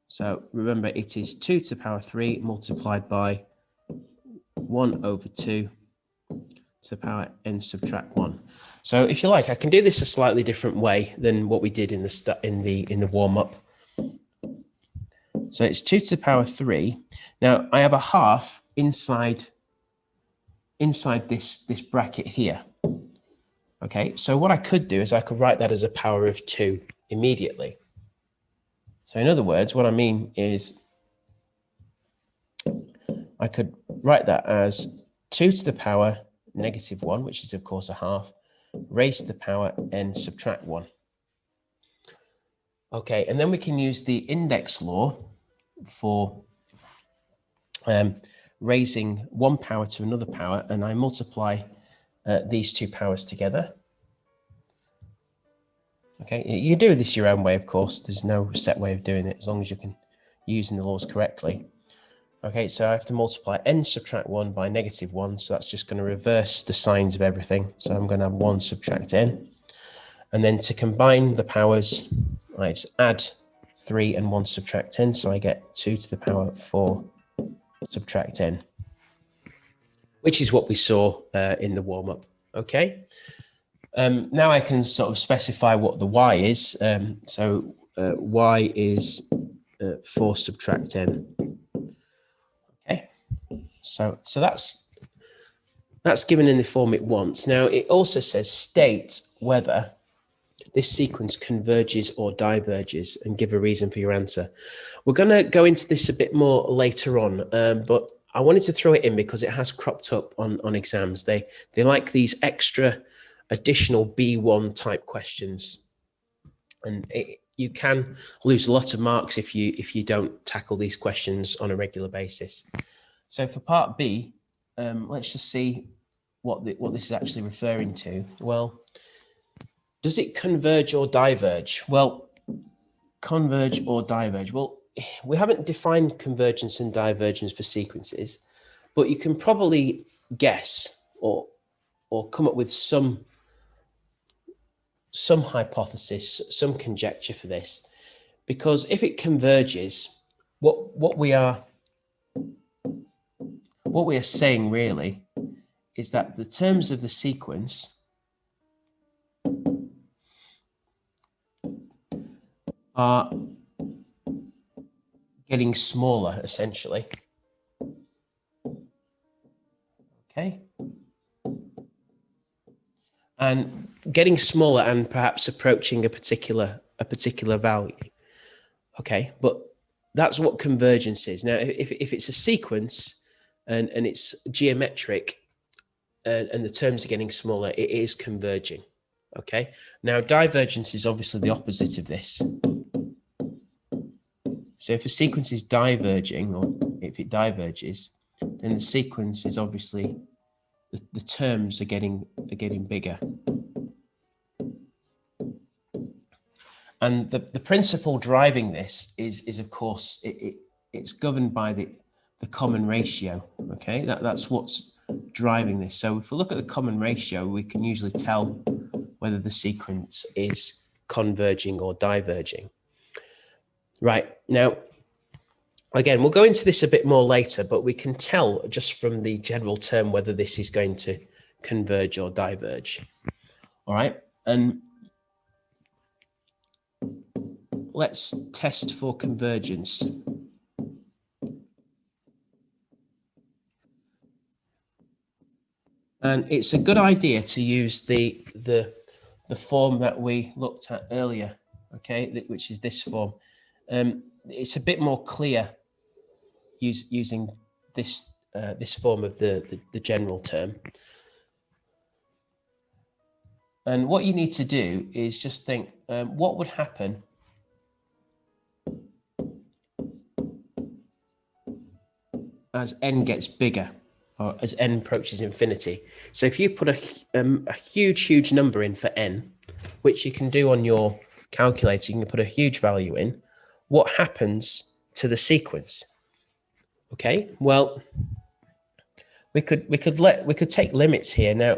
So remember, it is 2 to the power 3 multiplied by 1 over 2 to the power n subtract 1. So if you like, I can do this a slightly different way than what we did in the warm-up. So it's 2 to the power 3. Now I have a half inside this bracket here. Okay, so what I could do is I could write that as a power of 2 immediately. So in other words, what I mean is I could write that as 2 to the power negative 1, which is of course a half, raised to the power n subtract 1. Okay, and then we can use the index law for raising one power to another power, and I multiply these two powers together. Okay, you do this your own way, of course. There's no set way of doing it as long as you can using the laws correctly. Okay, so I have to multiply n subtract 1 by negative 1, so that's just going to reverse the signs of everything. So I'm going to have 1 subtract n. And then to combine the powers, I just add 3 and 1 subtract n, so I get 2 to the power 4 subtract n, which is what we saw in the warm-up. Okay, now I can sort of specify what the y is. So y is 4 subtract n. Okay, so that's given in the form it wants. Now it also says state whether this sequence converges or diverges and give a reason for your answer. We're going to go into this a bit more later on, but I wanted to throw it in because it has cropped up on exams. They like these extra additional B1 type questions, and you can lose a lot of marks if you don't tackle these questions on a regular basis. So for part B, let's just see what this is actually referring to. Well, does it converge or diverge? Well, converge or diverge. Well, we haven't defined convergence and divergence for sequences, but you can probably guess or come up with some hypothesis, some conjecture for this, because if it converges, what we are saying really is that the terms of the sequence are getting smaller, essentially. Okay. And getting smaller and perhaps approaching a particular value. Okay, but that's what convergence is. Now, if it's a sequence and it's geometric and the terms are getting smaller, it is converging. Okay. Now, divergence is obviously the opposite of this. So if a sequence is diverging, or if it diverges, then the sequence is obviously the terms are getting bigger. And the principle driving this is of course it's governed by the common ratio. Okay, that's what's driving this. So if we look at the common ratio, we can usually tell whether the sequence is converging or diverging. Right, now, again, we'll go into this a bit more later, but we can tell just from the general term whether this is going to converge or diverge. All right, and let's test for convergence. And it's a good idea to use the form that we looked at earlier, okay, which is this form. It's a bit more clear using this form of the general term. And what you need to do is just think, what would happen as n gets bigger, or as n approaches infinity? So if you put a huge number in for n, which you can do on your calculator, you can put a huge value in, what happens to the sequence? Okay, well, we could take limits here. Now,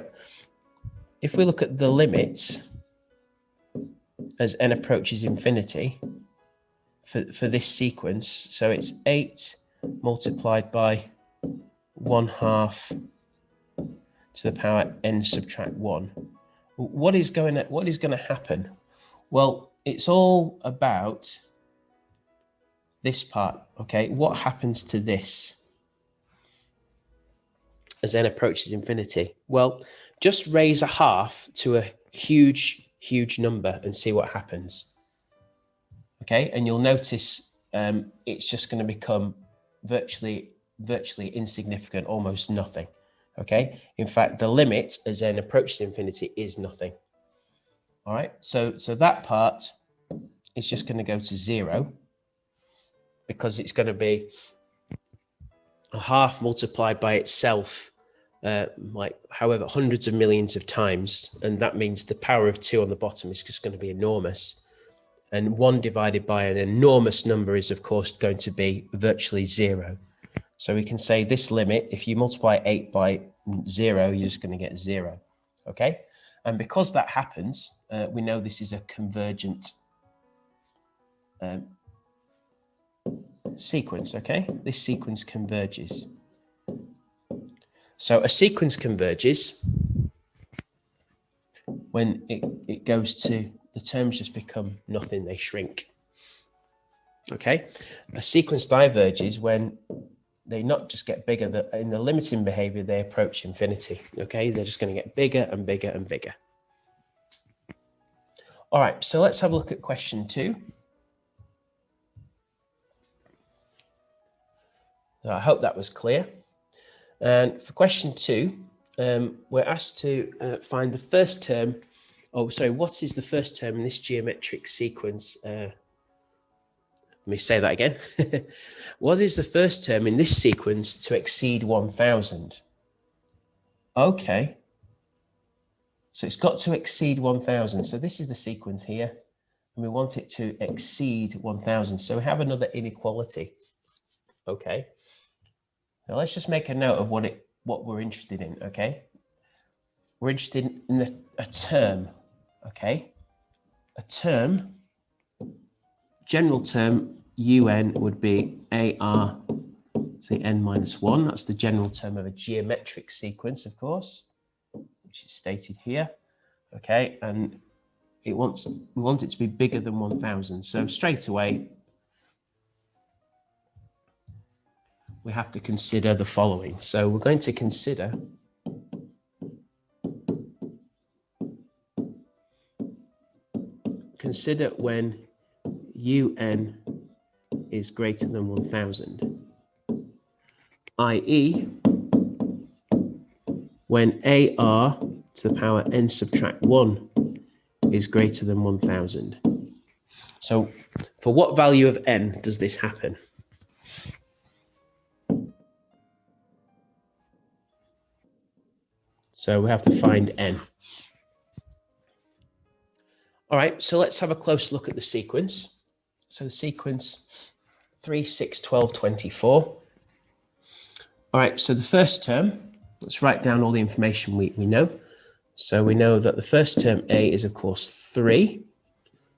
if we look at the limits as n approaches infinity for this sequence, so it's 8 multiplied by 1/2 to the power n subtract 1. What is going to happen? Well, it's all about this part, okay? What happens to this as n approaches infinity? Well, just raise a half to a huge, huge number and see what happens. Okay, and you'll notice it's just going to become virtually insignificant, almost nothing. Okay, in fact, the limit as n approaches infinity is nothing. All right, so that part is just going to go to 0 because it's going to be a half multiplied by itself, like however hundreds of millions of times, and that means the power of 2 on the bottom is just going to be enormous. And 1 divided by an enormous number is, of course, going to be virtually 0. So we can say this limit, if you multiply 8 by 0, you're just going to get 0. Okay? And because that happens, we know this is a convergent sequence. Okay? This sequence converges. So a sequence converges when it goes to, the terms just become nothing, they shrink. Okay? A sequence diverges when they not just get bigger, in the limiting behavior, they approach infinity. Okay? They're just going to get bigger and bigger and bigger. All right, so let's have a look at question 2. So I hope that was clear. And for question 2, we're asked to find the first term. Oh, sorry, what is the first term in this geometric sequence? Let me say that again. What is the first term in this sequence to exceed 1,000? Okay. So it's got to exceed 1,000. So this is the sequence here, and we want it to exceed 1,000. So we have another inequality. Okay. Now let's just make a note of what we're interested in. Okay. We're interested in a term. Okay. A term, general term un would be ar to the n minus 1. That's the general term of a geometric sequence, of course, which is stated here. Okay, and we want it to be bigger than 1,000. So straight away, we have to consider the following. So we're going to consider when un is greater than 1,000, i.e. when ar to the power n subtract 1 is greater than 1,000. So for what value of n does this happen? So we have to find n. All right, so let's have a close look at the sequence. So the sequence 3, 6, 12, 24. All right, so the first term, let's write down all the information we know. So we know that the first term A is, of course, 3.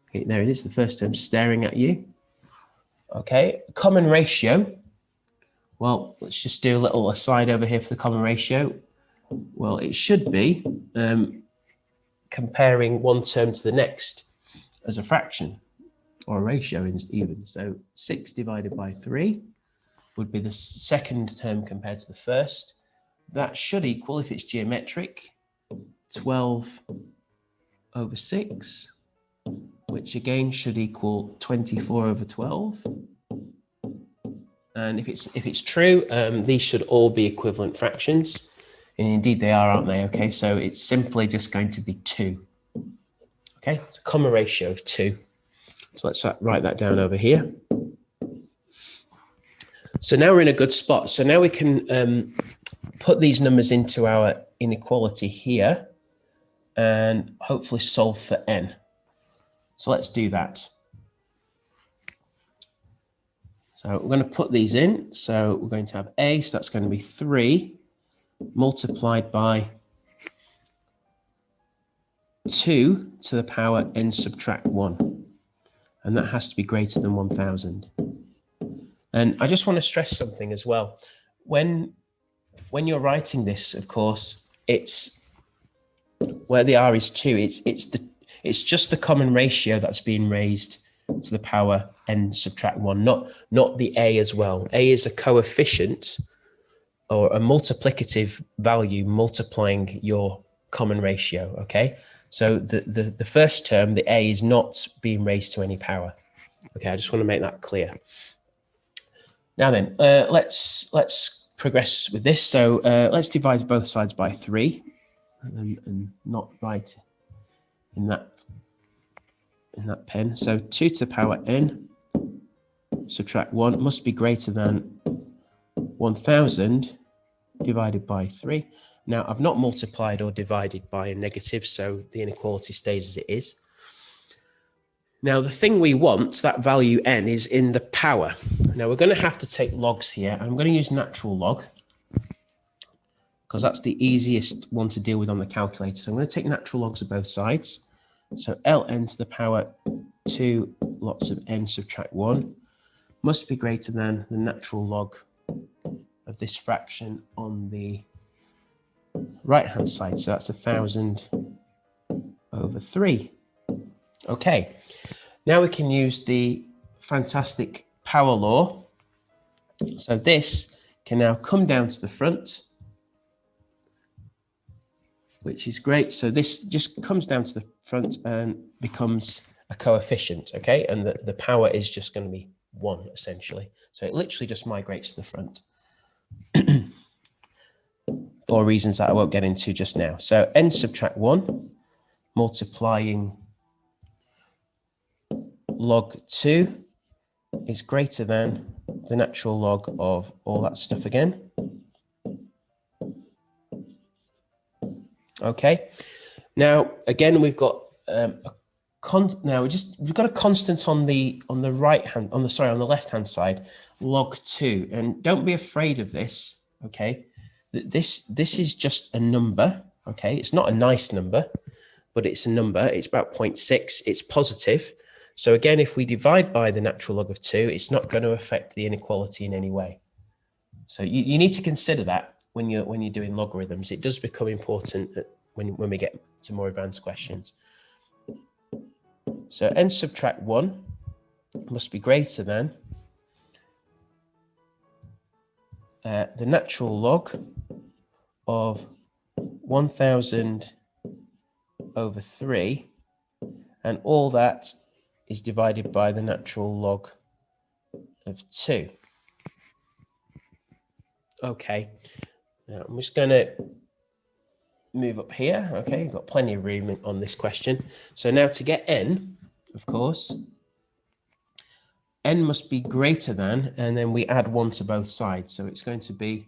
Okay, there it is, the first term staring at you. Okay, common ratio. Well, let's just do a little aside over here for the common ratio. Well, it should be comparing one term to the next as a fraction or a ratio even. So 6 divided by 3 would be the second term compared to the first. That should equal, if it's geometric, 12 over 6, which again should equal 24 over 12. And if it's true, these should all be equivalent fractions. And indeed they are, aren't they? Okay, so it's simply just going to be 2. Okay, it's a common ratio of 2. So let's write that down over here. So now we're in a good spot. So now we can put these numbers into our inequality here and hopefully solve for n. So let's do that. So we're going to put these in. So we're going to have a, so that's going to be 3 multiplied by 2 to the power n subtract 1. And that has to be greater than 1,000. And I just want to stress something as well. When when you're writing this, of course, it's where the r is 2. It's just the common ratio that's being raised to the power n subtract 1, not the a as well. A is a coefficient or a multiplicative value multiplying your common ratio. Okay, so the first term, the a, is not being raised to any power. Okay, I just want to make that clear. Now then, let's progress with this. So let's divide both sides by 3, and not write in that pen. So 2 to the power n subtract 1 must be greater than 1000 divided by 3. Now I've not multiplied or divided by a negative, so the inequality stays as it is. Now the thing we want, that value n, is in the power. Now we're going to have to take logs here. I'm going to use natural log because that's the easiest one to deal with on the calculator. So I'm going to take natural logs of both sides. So ln to the power 2 lots of n subtract 1 must be greater than the natural log of this fraction on the right hand side. So that's 1000 over 3. Okay, now we can use the fantastic power law. So this can now come down to the front, which is great. So this just comes down to the front and becomes a coefficient, okay? And the power is just going to be 1, essentially. So it literally just migrates to the front for reasons that I won't get into just now. So n subtract 1 multiplying log 2 is greater than the natural log of all that stuff again. Okay, now again we've got we've got a constant on the left hand side, log 2, and don't be afraid of this. Okay, this is just a number. Okay, it's not a nice number, but it's a number. It's about 0.6. It's positive. So again, if we divide by the natural log of 2, it's not going to affect the inequality in any way. So you need to consider that when you're doing logarithms. It does become important when we get to more advanced questions. So n subtract 1 must be greater than the natural log of 1000 over 3, and all that is divided by the natural log of 2. Okay, now I'm just going to move up here. Okay, you've got plenty of room on this question. So now to get n, of course, n must be greater than, and then we add 1 to both sides. So it's going to be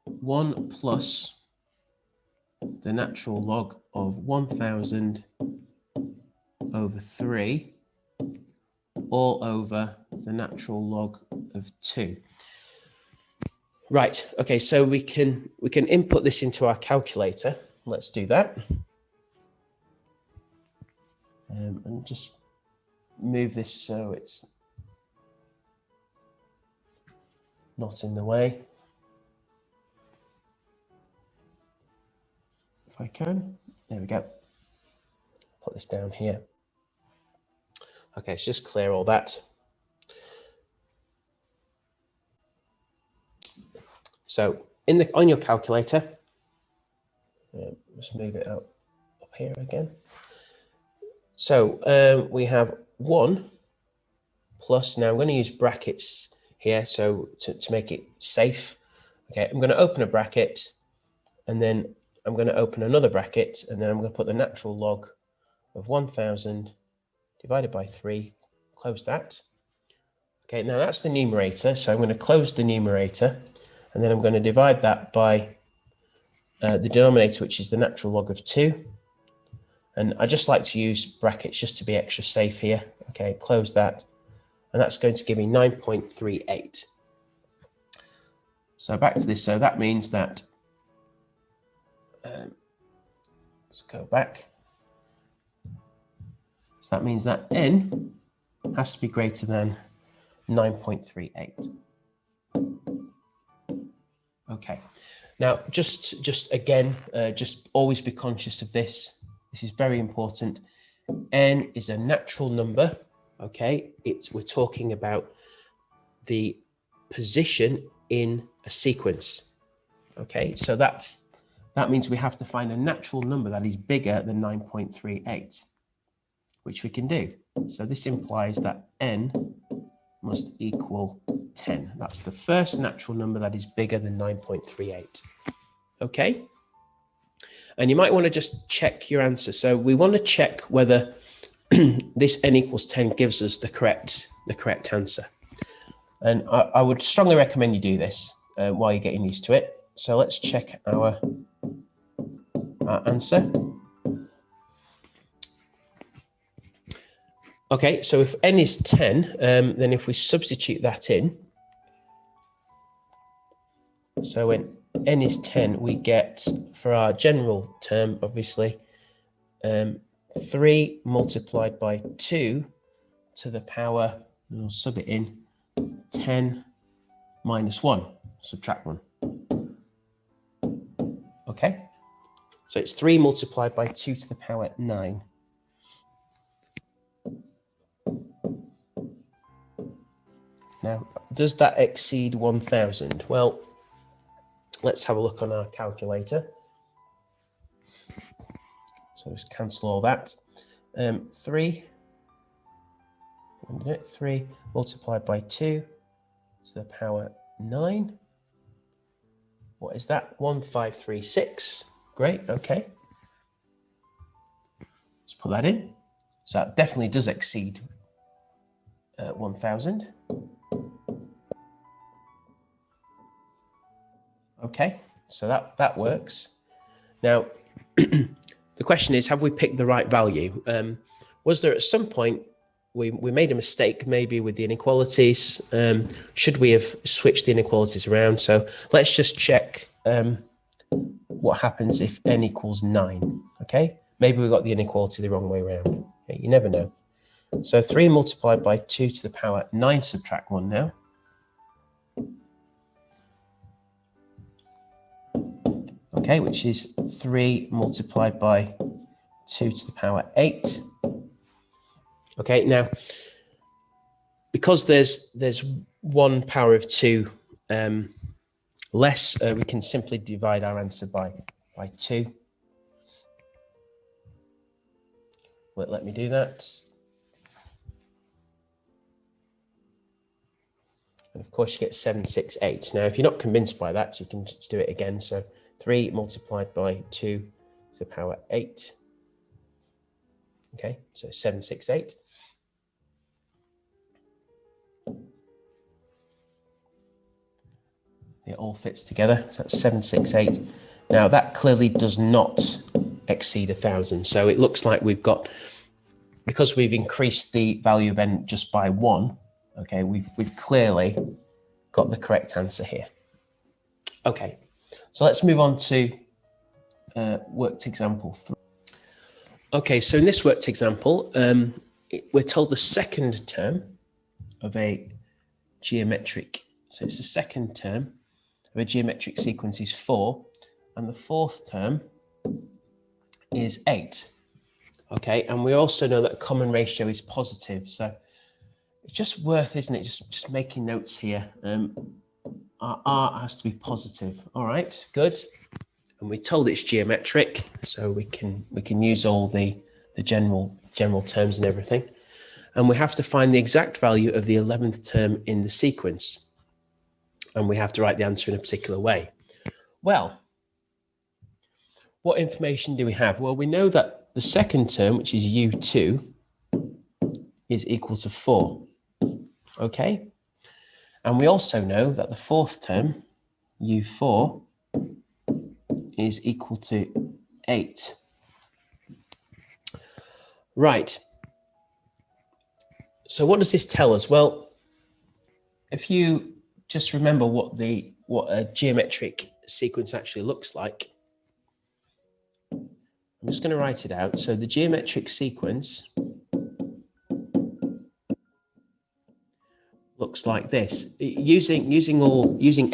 1 plus the natural log of 1000 over 3 all over the natural log of 2. Right, okay, so we can input this into our calculator. Let's do that. And just move this so it's not in the way. If I can, there we go. Put this down here. Okay, let's just clear all that. So on your calculator, just move it up here again. So we have 1 plus, now I'm going to use brackets here so to make it safe. Okay, I'm going to open a bracket, and then I'm going to open another bracket, and then I'm going to put the natural log of 1000 divided by 3, close that. Okay, now that's the numerator, so I'm going to close the numerator, and then I'm going to divide that by the denominator, which is the natural log of 2. And I just like to use brackets just to be extra safe here. Okay, close that, and that's going to give me 9.38. So back to this, so that means that, let's go back. So that means that n has to be greater than 9.38. Okay. Now, just again, just always be conscious of this. This is very important. N is a natural number. Okay, we're talking about the position in a sequence. Okay, so that means we have to find a natural number that is bigger than 9.38, which we can do. So this implies that N must equal 10. That's the first natural number that is bigger than 9.38. Okay? And you might want to just check your answer. So we want to check whether this N equals 10 gives us the correct answer. And I would strongly recommend you do this while you're getting used to it. So let's check our answer. Okay, so if N is 10, then if we substitute that in, so when N is 10, we get, for our general term, obviously, 3 multiplied by 2 to the power, and we'll sub it in, 10 minus 1, subtract 1. Okay, so it's 3 multiplied by 2 to the power 9. Now, does that exceed 1,000? Well, let's have a look on our calculator. So just cancel all that. 3 multiplied by 2 to the power 9. What is that? 1536. Great, okay. Let's put that in. So that definitely does exceed 1,000. Okay, so that works. Now, the question is, have we picked the right value? Was there at some point we made a mistake maybe with the inequalities? Should we have switched the inequalities around? So let's just check what happens if N equals 9, okay? Maybe we got the inequality the wrong way around. Okay, you never know. So 3 multiplied by 2 to the power 9, subtract 1 now. Okay, which is 3 multiplied by 2 to the power 8. Okay, now, because there's 1 power of 2 less, we can simply divide our answer by 2. Well, let me do that. And of course, you get 768. Now, if you're not convinced by that, you can just do it again. So 3 multiplied by 2 to the power 8. Okay, so 768. It all fits together. So that's 768. Now, that clearly does not exceed 1,000. So it looks like we've got, because we've increased the value of N just by 1, okay, we've clearly got the correct answer here. Okay, so let's move on to worked example 3. Okay, so in this worked example, we're told the second term of a geometric, so it's the second term of a geometric sequence is 4, and the fourth term is 8. Okay, and we also know that common ratio is positive, so it's just worth, isn't it, just making notes here. Our R has to be positive. All right, good. And we're told it's geometric, so we can use all the general terms and everything. And we have to find the exact value of the 11th term in the sequence. And we have to write the answer in a particular way. Well, what information do we have? Well, we know that the second term, which is U2, is equal to 4. Okay? And we also know that the fourth term, U4, is equal to 8. Right. So what does this tell us? Well, if you just remember what a geometric sequence actually looks like, I'm just going to write it out. So the geometric sequence looks like this, using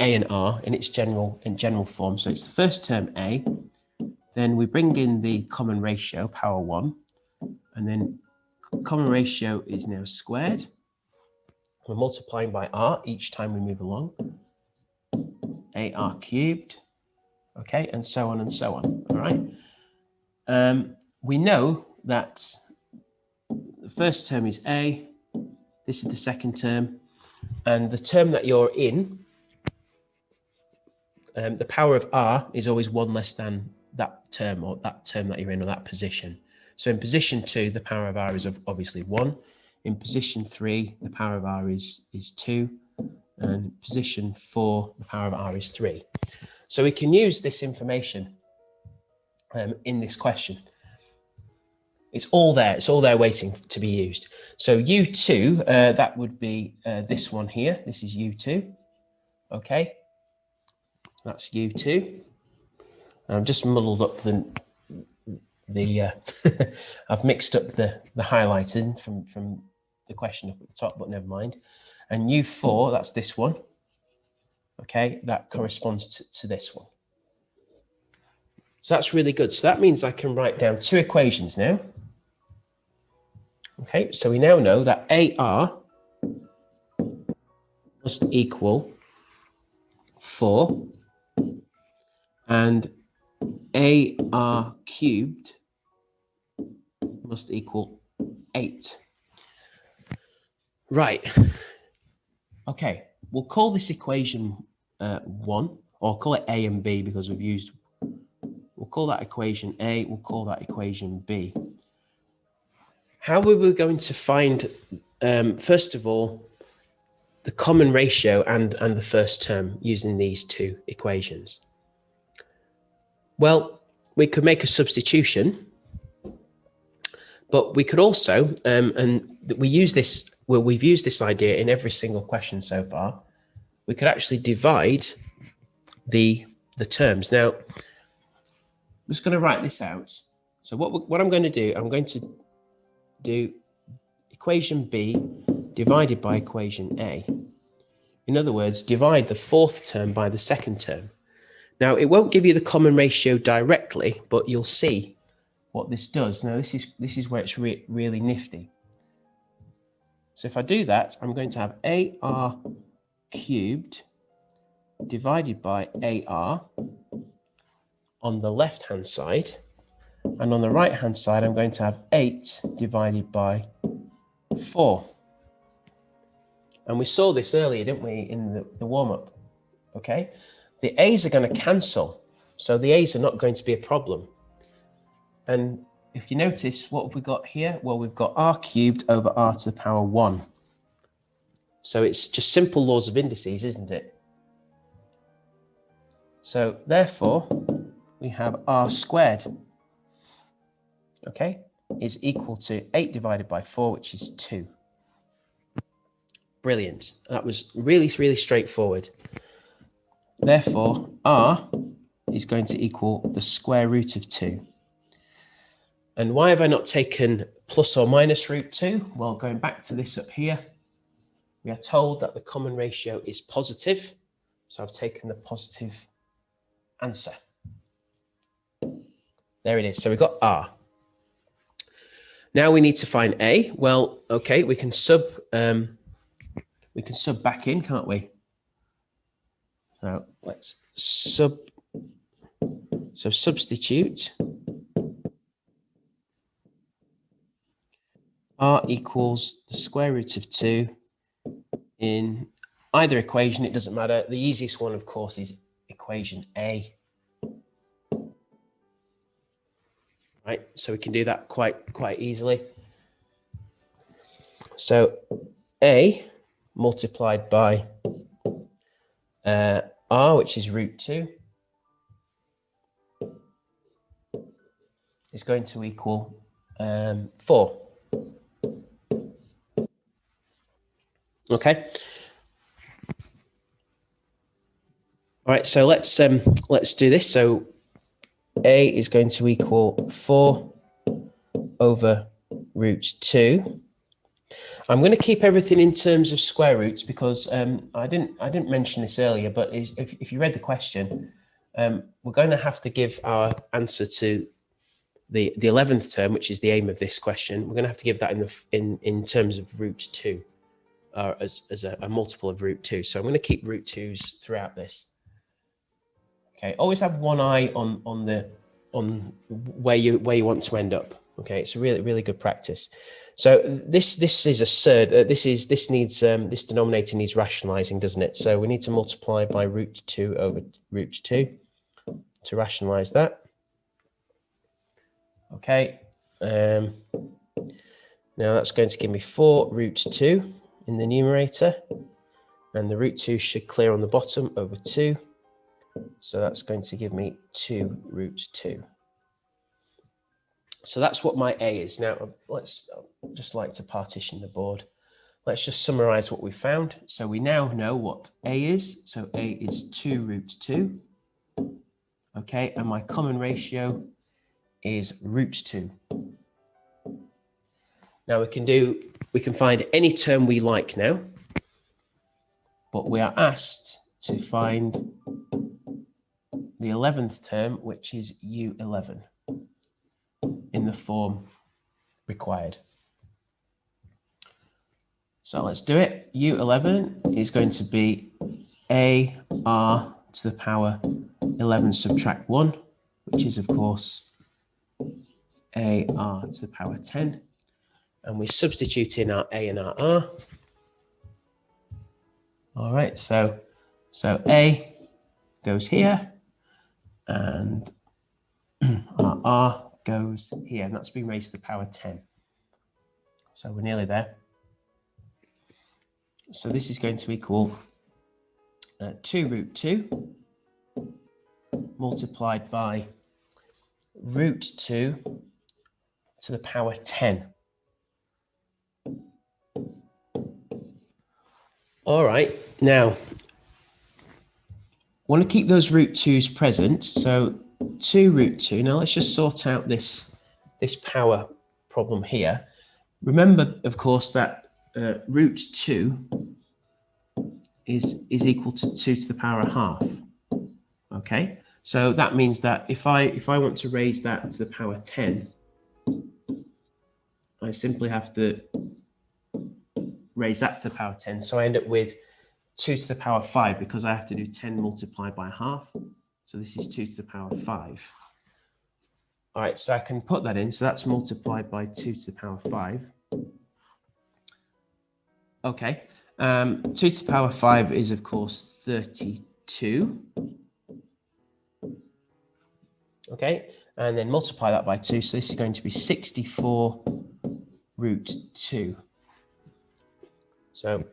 A and R in its general form. So it's the first term A, then we bring in the common ratio, power 1, and then common ratio is now squared. We're multiplying by R each time we move along. AR cubed, okay, and so on and so on, all right? We know that the first term is A, this is the second term, and the term that you're in, the power of R is always 1 less than that term, or that term that you're in, or that position. So in position 2, the power of R is obviously 1. In position 3, the power of R is 2. And position 4, the power of R is 3. So we can use this information in this question. It's all there waiting to be used. So U2, that would be this one here. This is U2, okay? That's U2. I've just muddled up the I've mixed up the highlighting from the question up at the top, but never mind. And U4, that's this one, okay? That corresponds to this one. So that's really good. So that means I can write down 2 equations now. Okay, so we now know that AR must equal 4 and AR cubed must equal 8. Right. Okay, we'll call this equation 1, or call it A and B because we'll call that equation A, we'll call that equation B. How are we going to find, first of all, the common ratio and the first term using these 2 equations? Well, we could make a substitution, but we could also, and we've used this idea in every single question so far, we could actually divide the terms. Now, I'm just going to write this out. So what I'm going to do, I'm going to do equation B divided by equation A. In other words, divide the 4th term by the 2nd term. Now, it won't give you the common ratio directly, but you'll see what this does. Now, this is where it's really nifty. So if I do that, I'm going to have AR cubed divided by AR on the left-hand side. And on the right-hand side, I'm going to have 8 divided by 4. And we saw this earlier, didn't we, in the warm-up, okay? The A's are going to cancel, so the A's are not going to be a problem. And if you notice, what have we got here? Well, we've got R cubed over R to the power 1. So it's just simple laws of indices, isn't it? So therefore, we have R squared, okay, is equal to 8 divided by 4, which is 2. Brilliant. That was really straightforward. Therefore, R is going to equal the square root of 2. And why have I not taken plus or minus root 2? Well, going back to this up here, we are told that the common ratio is positive. So I've taken the positive answer. There it is. So we've got R. Now we need to find A. Well, okay, we can sub back in, can't we? So let's substitute R equals the square root of 2 in either equation, it doesn't matter. The easiest one, of course, is equation A. Right, so we can do that quite easily. So A multiplied by R, which is root 2, is going to equal 4. Okay. All right, so let's do this. So A is going to equal 4 over root 2. I'm going to keep everything in terms of square roots because I didn't mention this earlier, but if you read the question, we're going to have to give our answer to the 11th term, which is the aim of this question. We're going to have to give that in terms of root 2, as a multiple of root 2. So I'm going to keep root 2s throughout this. Okay, always have one eye on where you want to end up. Okay, it's a really good practice. So this is a surd. This denominator needs rationalizing, doesn't it? So we need to multiply by root 2 over root 2 to rationalize that. Okay. Now that's going to give me 4 root 2 in the numerator, and the root 2 should clear on the bottom over 2. So that's going to give me 2 root 2. So that's what my A is. Now, let's just like to partition the board. Let's just summarize what we found. So we now know what A is. So A is 2 root 2. Okay, and my common ratio is root 2. Now we can find any term we like now, but we are asked to find the 11th term, which is U11, in the form required. So let's do it. U11 is going to be AR to the power 11 subtract 1, which is, of course, AR to the power 10. And we substitute in our A and our R. All right, so A goes here, and our R goes here, and that's been raised to the power 10. So we're nearly there. So this is going to equal 2 root 2 multiplied by root 2 to the power 10. All right, now, want to keep those root 2's present. So 2 root 2. Now let's just sort out this power problem here. Remember, of course, that root 2 is equal to 2 to the power of half. Okay, so that means that if I want to raise that to the power 10, I simply have to raise that to the power 10. So I end up with 2 to the power 5 because I have to do 10 multiplied by half. So this is 2 to the power 5. All right, so I can put that in. So that's multiplied by 2 to the power 5. Okay, 2 to the power 5 is, of course, 32. Okay, and then multiply that by 2. So this is going to be 64 root 2. So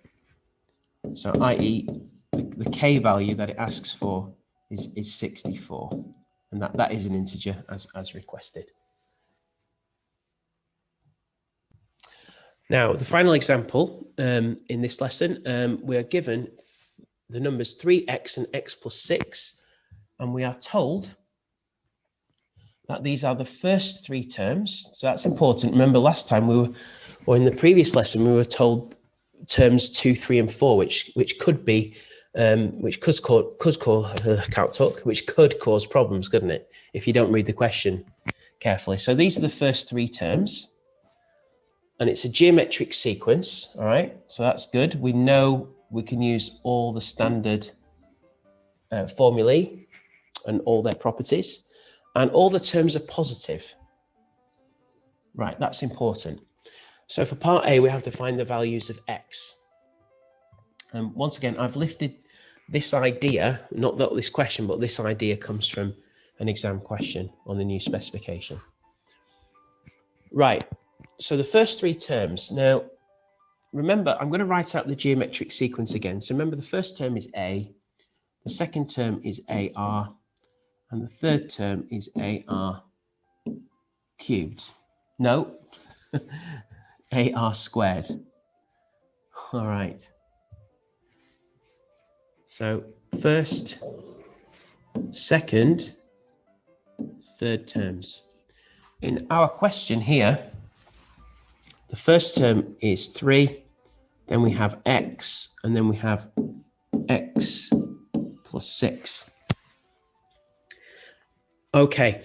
i.e. the k value that it asks for is 64, and that is an integer as requested. Now, the final example in this lesson, we are given the numbers 3x and x plus 6, and we are told that these are the first 3 terms. So that's important. Remember last time or in the previous lesson, we were told terms 2, 3, and 4, which could be, which could cause problems, couldn't it? If you don't read the question carefully. So these are the first 3 terms, and it's a geometric sequence. All right, so that's good. We know we can use all the standard formulae and all their properties, and all the terms are positive. Right, that's important. So for part A, we have to find the values of x. And once again, I've lifted this idea, not this question, but this idea comes from an exam question on the new specification. Right, so the first 3 terms. Now, remember, I'm going to write out the geometric sequence again. So remember, the first term is A, the second term is AR, and the third term is AR cubed. No. AR squared. All right. So first, second, third terms. In our question here, the first term is 3, then we have x, and then we have x plus 6. Okay,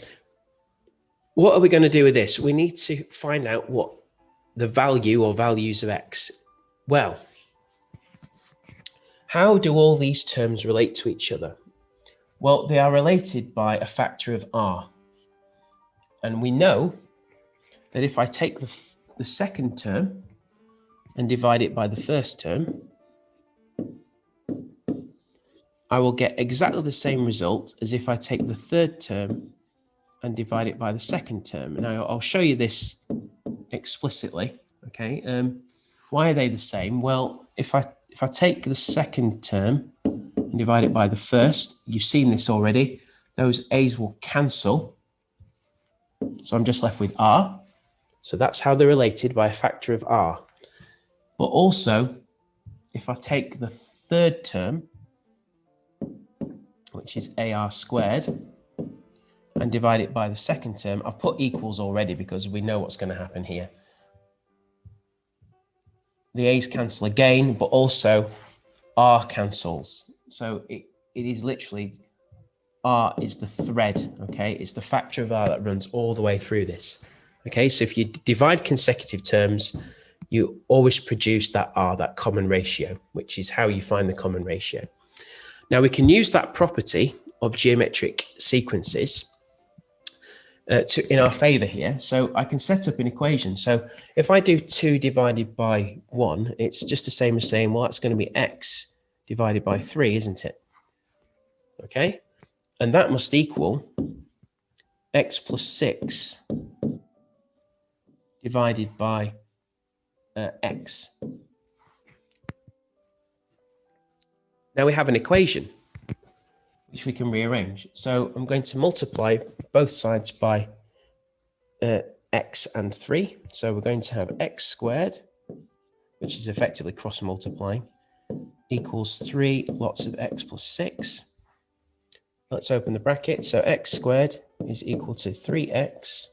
what are we going to do with this? We need to find out what the value or values of x. Well, how do all these terms relate to each other? Well, they are related by a factor of r. And we know that if I take the second term and divide it by the first term, I will get exactly the same result as if I take the third term and divide it by the second term. Now, I'll show you this explicitly, okay? Why are they the same? Well, if I take the second term and divide it by the first, you've seen this already, those a's will cancel. So I'm just left with r. So that's how they're related, by a factor of r. But also, if I take the third term, which is ar squared, and divide it by the second term, I've put equals already because we know what's going to happen here. The a's cancel again, but also r cancels. So it is literally, r is the thread, okay? It's the factor of r that runs all the way through this. Okay, so if you divide consecutive terms, you always produce that r, that common ratio, which is how you find the common ratio. Now we can use that property of geometric sequences in our favor here. So I can set up an equation. So if I do 2 divided by 1, it's just the same as saying, well, that's going to be x divided by 3, isn't it? Okay, and that must equal x plus 6 divided by x. Now we have an equation which we can rearrange. So I'm going to multiply both sides by x and 3. So we're going to have x squared, which is effectively cross multiplying, equals 3 lots of x plus 6. Let's open the bracket. So x squared is equal to 3x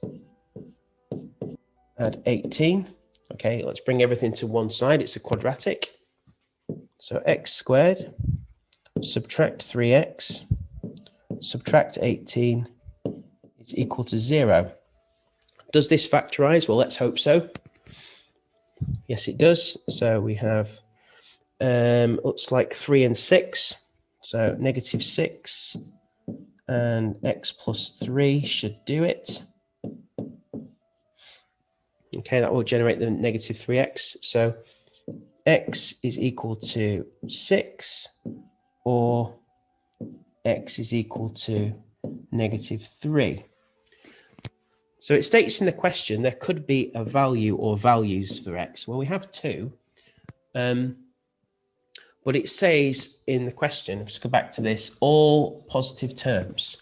add 18. Okay, let's bring everything to one side. It's a quadratic. So x squared, subtract 3x, subtract 18 is equal to 0. Does this factorize? Well, let's hope so. Yes, it does. So we have, looks like 3 and 6. So negative 6 and x plus 3 should do it. Okay, that will generate the negative 3x. So x is equal to 6, or x is equal to negative 3. So it states in the question there could be a value or values for x. Well, we have 2, but it says in the question, let's go back to this, all positive terms.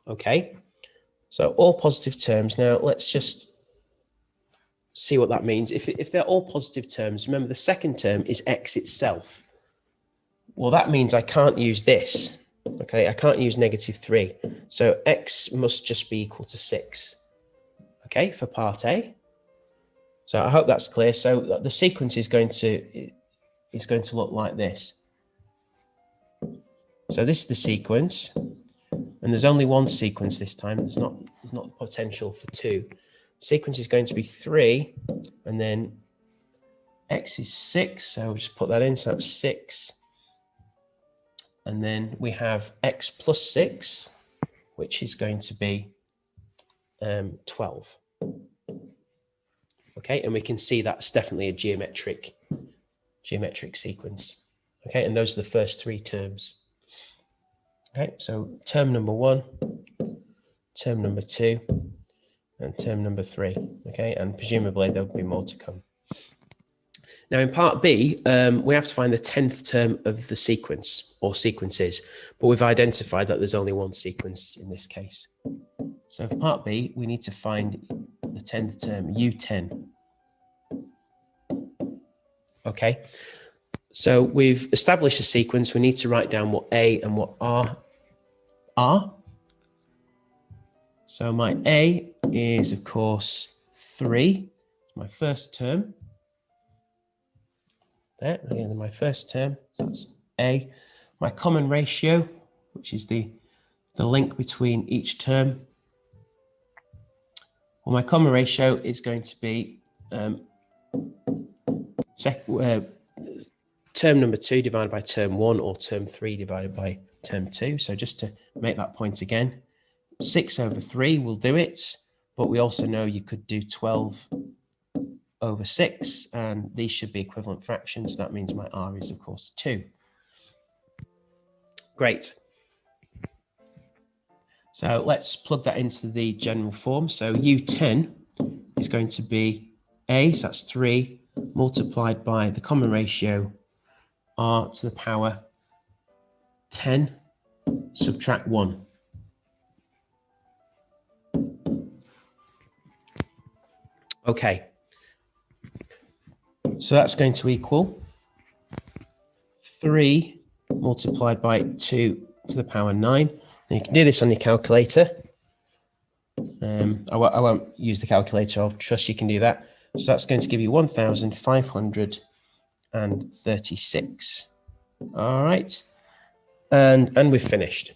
Okay, so all positive terms. Now let's just see what that means. If they're all positive terms, remember the second term is x itself. Well, that means I can't use this. Okay, I can't use negative 3. So x must just be equal to 6. Okay, for part A. So I hope that's clear. So the sequence is going to look like this. So this is the sequence, and there's only one sequence this time. There's not potential for 2. Sequence is going to be 3, and then x is 6, so we'll just put that in, so that's 6. And then we have x plus 6, which is going to be 12. Okay, and we can see that's definitely a geometric sequence. Okay, and those are the first 3 terms. Okay, so term number 1, term number 2, and term number 3. Okay, and presumably there'll be more to come. Now in part B, we have to find the 10th term of the sequence or sequences, but we've identified that there's only one sequence in this case. So for part B, we need to find the 10th term, U10. Okay, so we've established a sequence. We need to write down what A and what R are. So my A is, of course, 3, my first term. There, again, my first term, so that's A. My common ratio, which is the link between each term. Well, my common ratio is going to be term number 2 divided by term 1, or term 3 divided by term 2. So just to make that point again, 6 over 3 will do it, but we also know you could do 12 over 6, and these should be equivalent fractions. That means my R is, of course, 2. Great. So let's plug that into the general form. So U10 is going to be A, so that's 3, multiplied by the common ratio R to the power 10, subtract 1. Okay. So that's going to equal 3 multiplied by 2 to the power 9. And you can do this on your calculator. I won't use the calculator. I'll trust you can do that. So that's going to give you 1,536. All right. And we've finished.